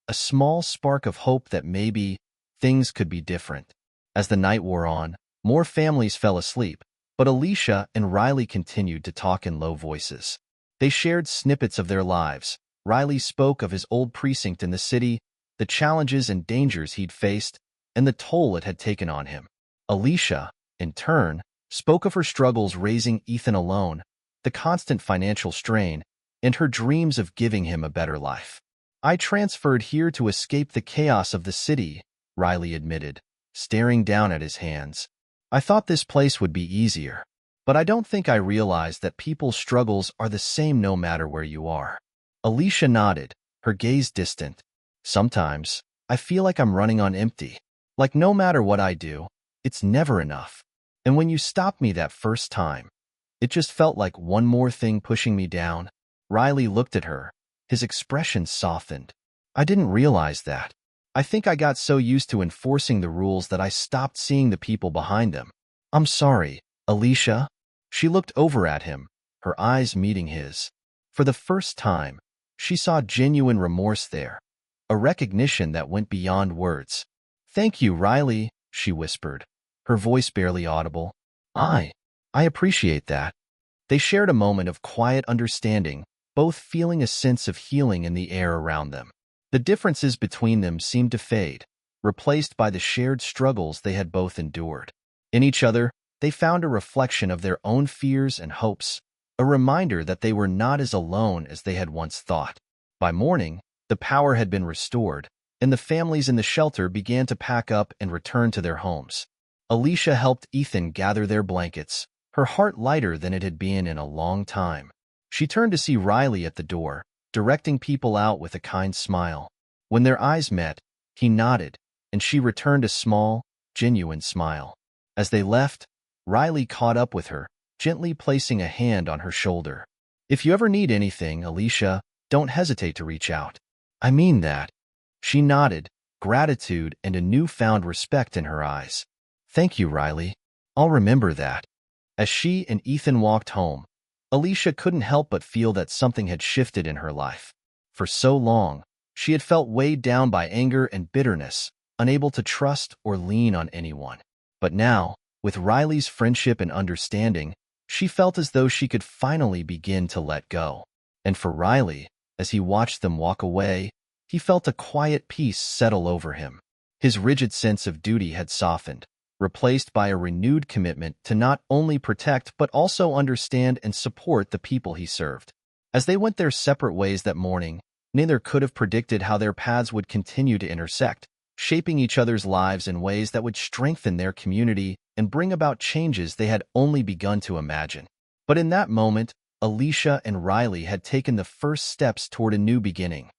a small spark of hope that maybe things could be different. As the night wore on, more families fell asleep, but Alicia and Riley continued to talk in low voices. They shared snippets of their lives. Riley spoke of his old precinct in the city, the challenges and dangers he'd faced, and the toll it had taken on him. Alicia, in turn, spoke of her struggles raising Ethan alone, the constant financial strain, and her dreams of giving him a better life. I transferred here to escape the chaos of the city, Riley admitted, staring down at his hands. I thought this place would be easier, but I don't think I realized that people's struggles are the same no matter where you are. Alicia nodded, her gaze distant. Sometimes, I feel like I'm running on empty. Like no matter what I do, it's never enough. And when you stopped me that first time, it just felt like one more thing pushing me down. Riley looked at her, his expression softened. I didn't realize that. I think I got so used to enforcing the rules that I stopped seeing the people behind them. I'm sorry, Alicia. She looked over at him, her eyes meeting his. For the first time, she saw genuine remorse there, a recognition that went beyond words. Thank you, Riley, she whispered, her voice barely audible. I appreciate that. They shared a moment of quiet understanding, both feeling a sense of healing in the air around them. The differences between them seemed to fade, replaced by the shared struggles they had both endured. In each other, they found a reflection of their own fears and hopes, a reminder that they were not as alone as they had once thought. By morning, the power had been restored, and the families in the shelter began to pack up and return to their homes. Alicia helped Ethan gather their blankets, her heart lighter than it had been in a long time. She turned to see Riley at the door, directing people out with a kind smile. When their eyes met, he nodded, and she returned a small, genuine smile. As they left, Riley caught up with her, gently placing a hand on her shoulder. If you ever need anything, Alicia, don't hesitate to reach out. I mean that. She nodded, gratitude and a newfound respect in her eyes. Thank you, Riley. I'll remember that. As she and Ethan walked home, Alicia couldn't help but feel that something had shifted in her life. For so long, she had felt weighed down by anger and bitterness, unable to trust or lean on anyone. But now, with Riley's friendship and understanding, she felt as though she could finally begin to let go. And for Riley, as he watched them walk away, he felt a quiet peace settle over him. His rigid sense of duty had softened, replaced by a renewed commitment to not only protect but also understand and support the people he served. As they went their separate ways that morning, neither could have predicted how their paths would continue to intersect, shaping each other's lives in ways that would strengthen their community and bring about changes they had only begun to imagine. But in that moment, Alicia and Riley had taken the first steps toward a new beginning,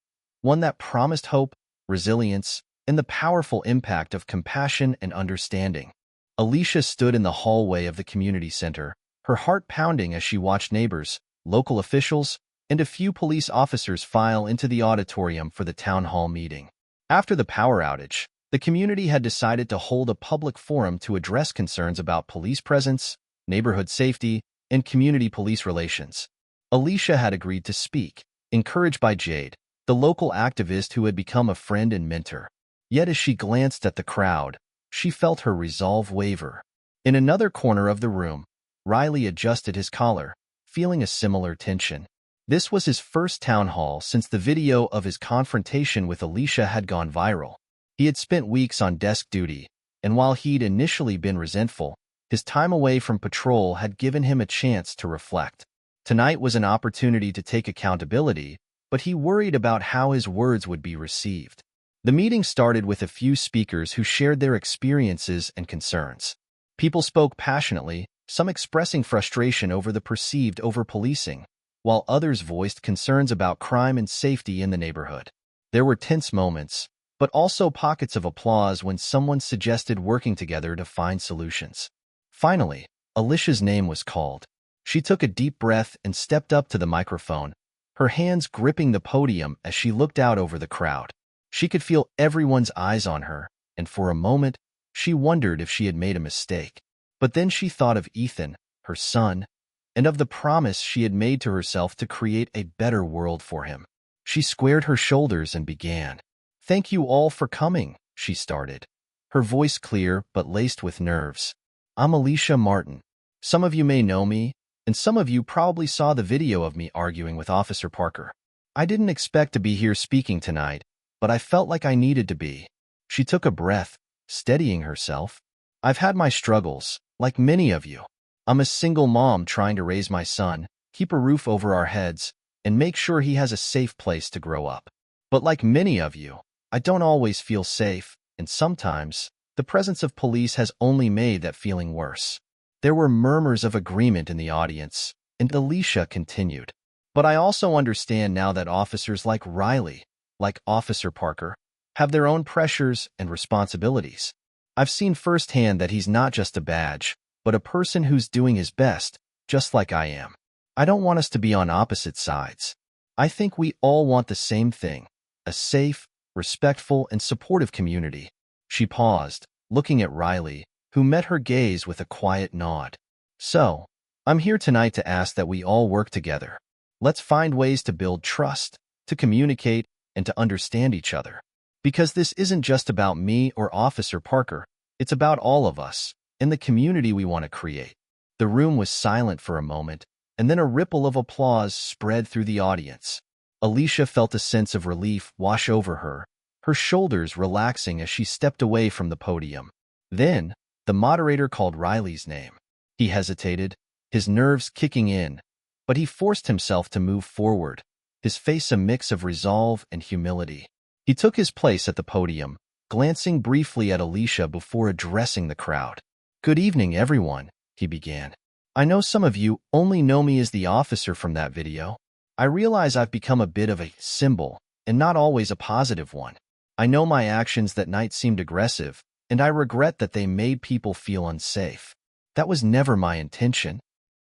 one that promised hope, resilience, and the powerful impact of compassion and understanding. Alicia stood in the hallway of the community center, her heart pounding as she watched neighbors, local officials, and a few police officers file into the auditorium for the town hall meeting. After the power outage, the community had decided to hold a public forum to address concerns about police presence, neighborhood safety, and community police relations. Alicia had agreed to speak, encouraged by Jade, the local activist who had become a friend and mentor. Yet as she glanced at the crowd, she felt her resolve waver. In another corner of the room, Riley adjusted his collar, feeling a similar tension. This was his first town hall since the video of his confrontation with Alicia had gone viral. He had spent weeks on desk duty, and while he'd initially been resentful, his time away from patrol had given him a chance to reflect. Tonight was an opportunity to take accountability, but he worried about how his words would be received. The meeting started with a few speakers who shared their experiences and concerns. People spoke passionately, some expressing frustration over the perceived over-policing, while others voiced concerns about crime and safety in the neighborhood. There were tense moments, but also pockets of applause when someone suggested working together to find solutions. Finally, Alicia's name was called. She took a deep breath and stepped up to the microphone, her hands gripping the podium as she looked out over the crowd. She could feel everyone's eyes on her, and for a moment, she wondered if she had made a mistake. But then she thought of Ethan, her son, and of the promise she had made to herself to create a better world for him. She squared her shoulders and began. "Thank you all for coming," she started, her voice clear but laced with nerves. "I'm Alicia Martin. Some of you may know me, and some of you probably saw the video of me arguing with Officer Parker. I didn't expect to be here speaking tonight, but I felt like I needed to be." She took a breath, steadying herself. "I've had my struggles, like many of you. I'm a single mom trying to raise my son, keep a roof over our heads, and make sure he has a safe place to grow up. But like many of you, I don't always feel safe, and sometimes, the presence of police has only made that feeling worse." There were murmurs of agreement in the audience, and Alicia continued. "But I also understand now that officers like Riley, like Officer Parker, have their own pressures and responsibilities. I've seen firsthand that he's not just a badge, but a person who's doing his best, just like I am. I don't want us to be on opposite sides. I think we all want the same thing, a safe, respectful, and supportive community." She paused, looking at Riley, who met her gaze with a quiet nod. "So, I'm here tonight to ask that we all work together. Let's find ways to build trust, to communicate, and to understand each other. Because this isn't just about me or Officer Parker, it's about all of us, and the community we want to create." The room was silent for a moment, and then a ripple of applause spread through the audience. Alicia felt a sense of relief wash over her, her shoulders relaxing as she stepped away from the podium. Then, the moderator called Riley's name. He hesitated, his nerves kicking in, but he forced himself to move forward, his face a mix of resolve and humility. He took his place at the podium, glancing briefly at Alicia before addressing the crowd. "Good evening, everyone," he began. "I know some of you only know me as the officer from that video. I realize I've become a bit of a symbol, and not always a positive one. I know my actions that night seemed aggressive, and I regret that they made people feel unsafe. That was never my intention."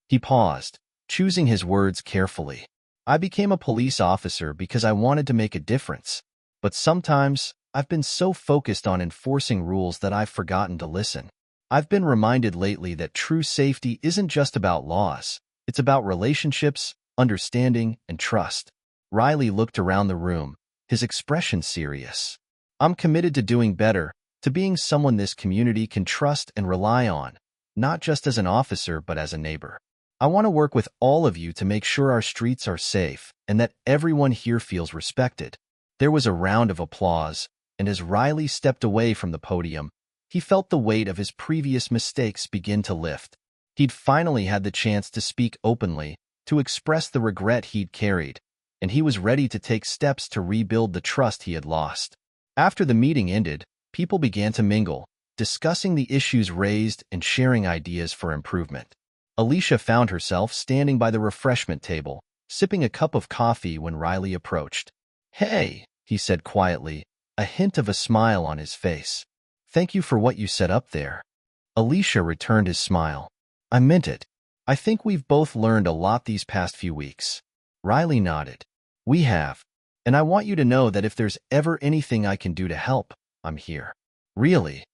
He paused, choosing his words carefully. "I became a police officer because I wanted to make a difference, but sometimes I've been so focused on enforcing rules that I've forgotten to listen. I've been reminded lately that true safety isn't just about laws, it's about relationships, understanding, and trust." Riley looked around the room, his expression serious. "I'm committed to doing better, to being someone this community can trust and rely on, not just as an officer but as a neighbor. I want to work with all of you to make sure our streets are safe and that everyone here feels respected." There was a round of applause, and as Riley stepped away from the podium, he felt the weight of his previous mistakes begin to lift. He'd finally had the chance to speak openly, to express the regret he'd carried, and he was ready to take steps to rebuild the trust he had lost. After the meeting ended, people began to mingle, discussing the issues raised and sharing ideas for improvement. Alicia found herself standing by the refreshment table, sipping a cup of coffee when Riley approached. "Hey," he said quietly, a hint of a smile on his face. "Thank you for what you set up there." Alicia returned his smile. "I meant it. I think we've both learned a lot these past few weeks." Riley nodded. "We have. And I want you to know that if there's ever anything I can do to help, I'm here." "Really?"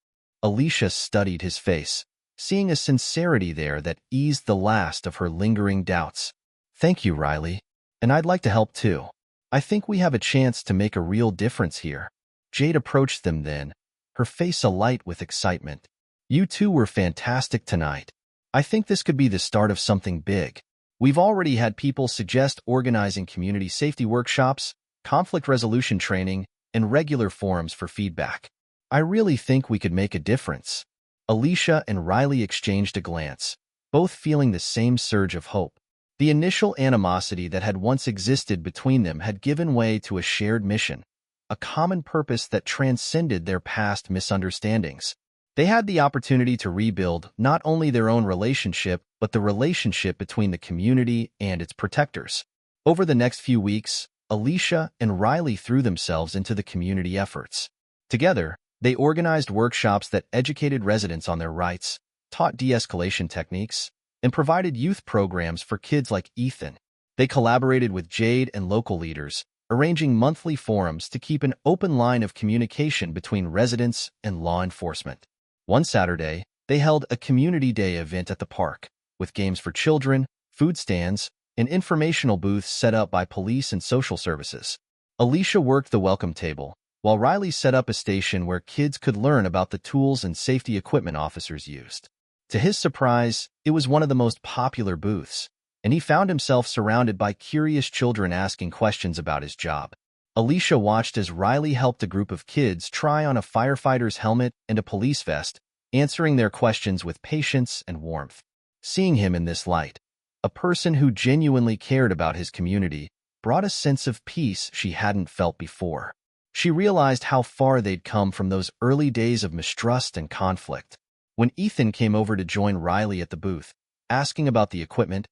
Alicia studied his face, seeing a sincerity there that eased the last of her lingering doubts. "Thank you, Riley. And I'd like to help too. I think we have a chance to make a real difference here." Jade approached them then, her face alight with excitement. "You two were fantastic tonight. I think this could be the start of something big. We've already had people suggest organizing community safety workshops, conflict resolution training, and regular forums for feedback. I really think we could make a difference." Alicia and Riley exchanged a glance, both feeling the same surge of hope. The initial animosity that had once existed between them had given way to a shared mission, a common purpose that transcended their past misunderstandings. They had the opportunity to rebuild not only their own relationship, but the relationship between the community and its protectors. Over the next few weeks, Alicia and Riley threw themselves into the community efforts. Together, they organized workshops that educated residents on their rights, taught de-escalation techniques, and provided youth programs for kids like Ethan. They collaborated with Jade and local leaders, arranging monthly forums to keep an open line of communication between residents and law enforcement. One Saturday, they held a community day event at the park, with games for children, food stands, and informational booths set up by police and social services. Alicia worked the welcome table, while Riley set up a station where kids could learn about the tools and safety equipment officers used. To his surprise, it was one of the most popular booths, and he found himself surrounded by curious children asking questions about his job. Alicia watched as Riley helped a group of kids try on a firefighter's helmet and a police vest, answering their questions with patience and warmth. Seeing him in this light, a person who genuinely cared about his community, brought a sense of peace she hadn't felt before. She realized how far they'd come from those early days of mistrust and conflict. When Ethan came over to join Riley at the booth, asking about the equipment,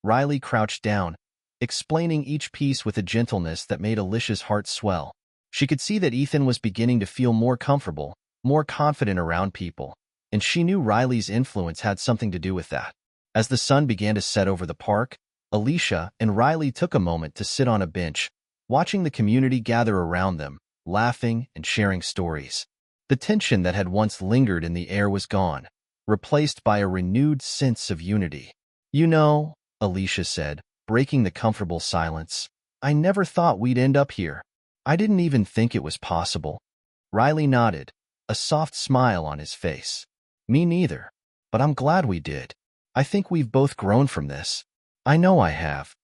Riley crouched down, explaining each piece with a gentleness that made Alicia's heart swell. She could see that Ethan was beginning to feel more comfortable, more confident around people, and she knew Riley's influence had something to do with that. As the sun began to set over the park, Alicia and Riley took a moment to sit on a bench, watching the community gather around them, laughing and sharing stories. The tension that had once lingered in the air was gone, replaced by a renewed sense of unity. "You know," Alicia said, breaking the comfortable silence, "I never thought we'd end up here. I didn't even think it was possible." Riley nodded, a soft smile on his face. "Me neither. But I'm glad we did. I think we've both grown from this." "I know I have."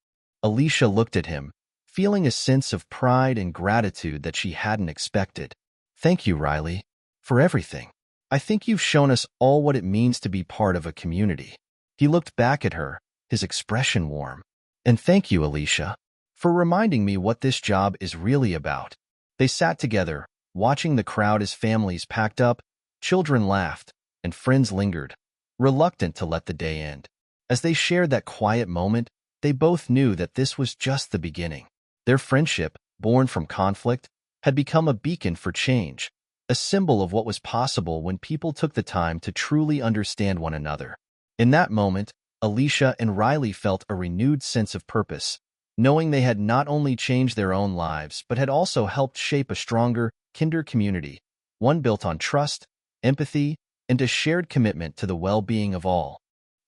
Alicia looked at him, feeling a sense of pride and gratitude that she hadn't expected. "Thank you, Riley, for everything. I think you've shown us all what it means to be part of a community." He looked back at her, his expression warm. "And thank you, Alicia, for reminding me what this job is really about." They sat together, watching the crowd as families packed up, children laughed, and friends lingered, reluctant to let the day end. As they shared that quiet moment, they both knew that this was just the beginning. Their friendship, born from conflict, had become a beacon for change, a symbol of what was possible when people took the time to truly understand one another. In that moment, Alicia and Riley felt a renewed sense of purpose, knowing they had not only changed their own lives but had also helped shape a stronger, kinder community, one built on trust, empathy, and a shared commitment to the well-being of all.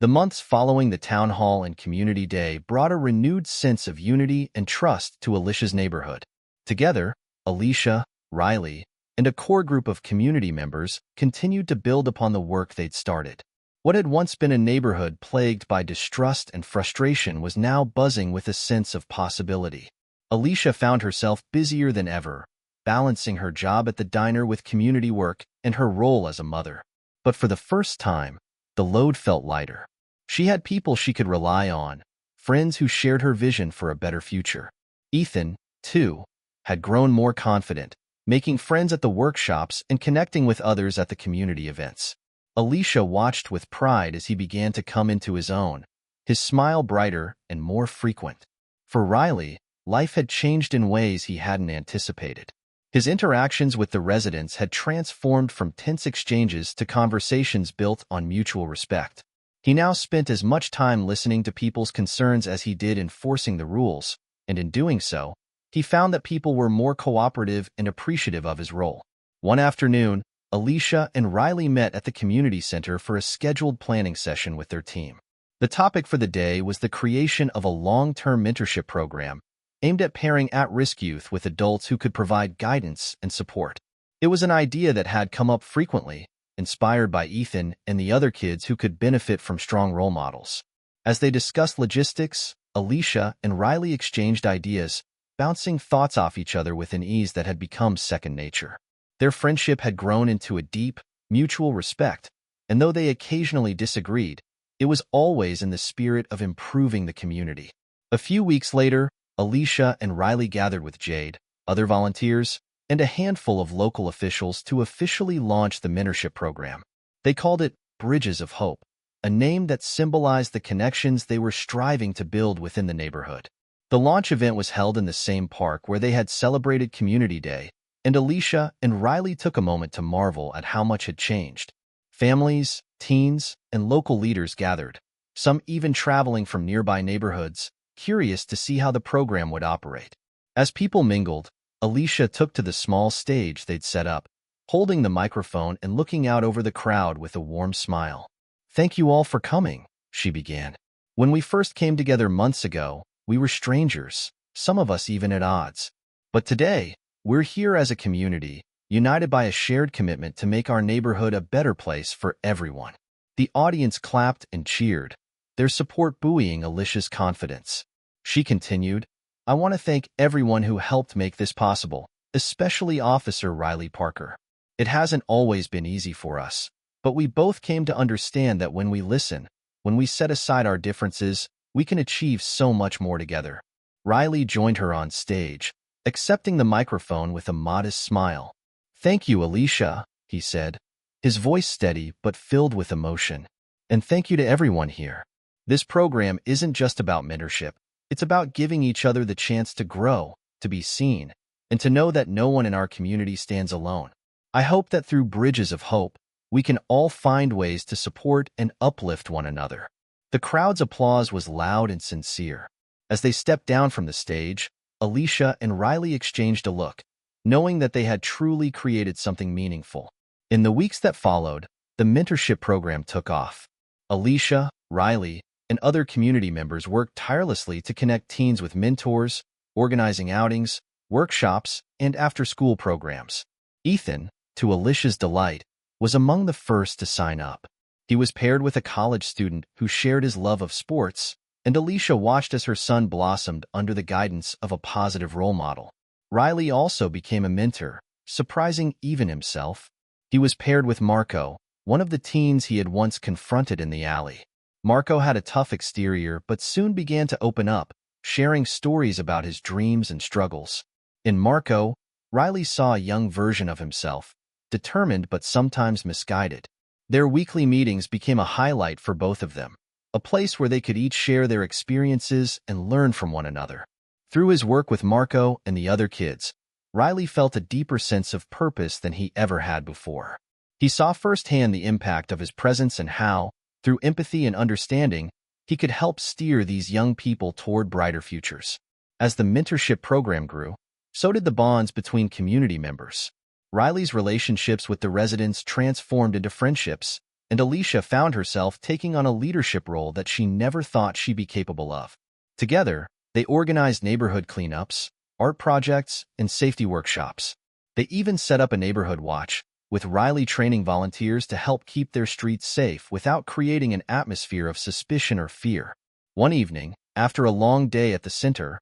The months following the town hall and community day brought a renewed sense of unity and trust to Alicia's neighborhood. Together, Alicia, Riley, and a core group of community members continued to build upon the work they'd started. What had once been a neighborhood plagued by distrust and frustration was now buzzing with a sense of possibility. Alicia found herself busier than ever, balancing her job at the diner with community work and her role as a mother. But for the first time, the load felt lighter. She had people she could rely on, friends who shared her vision for a better future. Ethan, too, had grown more confident, making friends at the workshops and connecting with others at the community events. Alicia watched with pride as he began to come into his own, his smile brighter and more frequent. For Riley, life had changed in ways he hadn't anticipated. His interactions with the residents had transformed from tense exchanges to conversations built on mutual respect. He now spent as much time listening to people's concerns as he did enforcing the rules, and in doing so, he found that people were more cooperative and appreciative of his role. One afternoon, Alicia and Riley met at the community center for a scheduled planning session with their team. The topic for the day was the creation of a long-term mentorship program aimed at pairing at-risk youth with adults who could provide guidance and support. It was an idea that had come up frequently, inspired by Ethan and the other kids who could benefit from strong role models. As they discussed logistics, Alicia and Riley exchanged ideas, bouncing thoughts off each other with an ease that had become second nature. Their friendship had grown into a deep, mutual respect, and though they occasionally disagreed, it was always in the spirit of improving the community. A few weeks later, Alicia and Riley gathered with Jade, other volunteers, and a handful of local officials to officially launch the mentorship program. They called it Bridges of Hope, a name that symbolized the connections they were striving to build within the neighborhood. The launch event was held in the same park where they had celebrated Community Day, and Alicia and Riley took a moment to marvel at how much had changed. Families, teens, and local leaders gathered, some even traveling from nearby neighborhoods, curious to see how the program would operate. As people mingled, Alicia took to the small stage they'd set up, holding the microphone and looking out over the crowd with a warm smile. "Thank you all for coming," she began. "When we first came together months ago, we were strangers, some of us even at odds. But today, we're here as a community, united by a shared commitment to make our neighborhood a better place for everyone." The audience clapped and cheered, their support buoying Alicia's confidence. She continued, "I want to thank everyone who helped make this possible, especially Officer Riley Parker. It hasn't always been easy for us, but we both came to understand that when we listen, when we set aside our differences, we can achieve so much more together." Riley joined her on stage, accepting the microphone with a modest smile. "Thank you, Alicia," he said, his voice steady but filled with emotion. "And thank you to everyone here. This program isn't just about mentorship. It's about giving each other the chance to grow, to be seen, and to know that no one in our community stands alone. I hope that through Bridges of Hope, we can all find ways to support and uplift one another." The crowd's applause was loud and sincere. As they stepped down from the stage, Alicia and Riley exchanged a look, knowing that they had truly created something meaningful. In the weeks that followed, the mentorship program took off. Alicia, Riley, and other community members worked tirelessly to connect teens with mentors, organizing outings, workshops, and after-school programs. Ethan, to Alicia's delight, was among the first to sign up. He was paired with a college student who shared his love of sports, and Alicia watched as her son blossomed under the guidance of a positive role model. Riley also became a mentor, surprising even himself. He was paired with Marco, one of the teens he had once confronted in the alley. Marco had a tough exterior but soon began to open up, sharing stories about his dreams and struggles. In Marco, Riley saw a young version of himself, determined but sometimes misguided. Their weekly meetings became a highlight for both of them, a place where they could each share their experiences and learn from one another. Through his work with Marco and the other kids, Riley felt a deeper sense of purpose than he ever had before. He saw firsthand the impact of his presence and how, through empathy and understanding, he could help steer these young people toward brighter futures. As the mentorship program grew, so did the bonds between community members. Riley's relationships with the residents transformed into friendships, and Alicia found herself taking on a leadership role that she never thought she'd be capable of. Together, they organized neighborhood cleanups, art projects, and safety workshops. They even set up a neighborhood watch, with Riley training volunteers to help keep their streets safe without creating an atmosphere of suspicion or fear. One evening, after a long day at the center,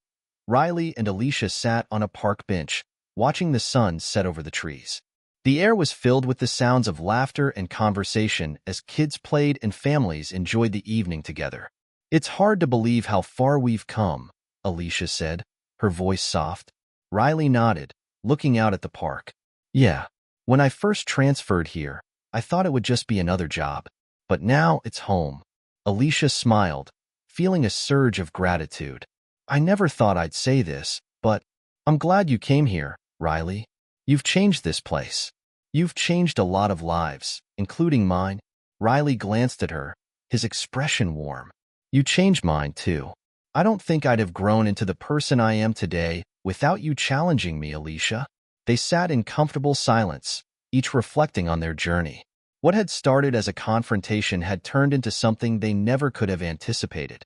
Riley and Alicia sat on a park bench, watching the sun set over the trees. The air was filled with the sounds of laughter and conversation as kids played and families enjoyed the evening together. "It's hard to believe how far we've come," Alicia said, her voice soft. Riley nodded, looking out at the park. "Yeah. When I first transferred here, I thought it would just be another job. But now it's home. Alicia smiled, feeling a surge of gratitude. I never thought I'd say this, but I'm glad you came here, Riley. You've changed this place. You've changed a lot of lives, including mine. Riley glanced at her, his expression warm. You changed mine, too. I don't think I'd have grown into the person I am today without you challenging me, Alicia. They sat in comfortable silence, each reflecting on their journey. What had started as a confrontation had turned into something they never could have anticipated.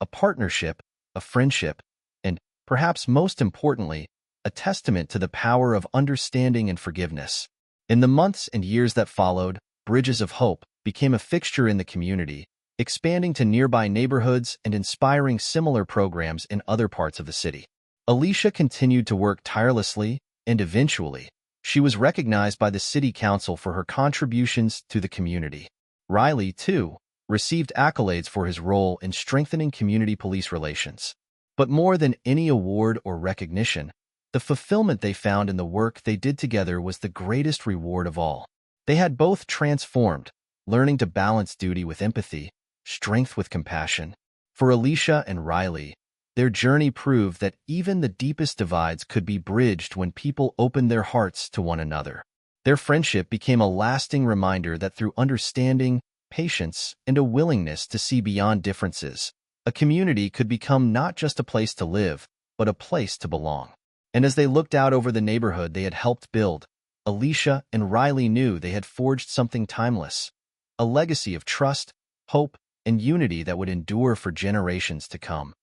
A partnership, a friendship, and, perhaps most importantly, a testament to the power of understanding and forgiveness. In the months and years that followed, Bridges of Hope became a fixture in the community, expanding to nearby neighborhoods and inspiring similar programs in other parts of the city. Alicia continued to work tirelessly, and eventually, she was recognized by the city council for her contributions to the community. Riley, too, received accolades for his role in strengthening community police relations. But more than any award or recognition, the fulfillment they found in the work they did together was the greatest reward of all. They had both transformed, learning to balance duty with empathy, strength with compassion. For Alicia and Riley, their journey proved that even the deepest divides could be bridged when people opened their hearts to one another. Their friendship became a lasting reminder that through understanding, patience, and a willingness to see beyond differences, a community could become not just a place to live, but a place to belong. And as they looked out over the neighborhood they had helped build, Alicia and Riley knew they had forged something timeless, a legacy of trust, hope, and unity that would endure for generations to come.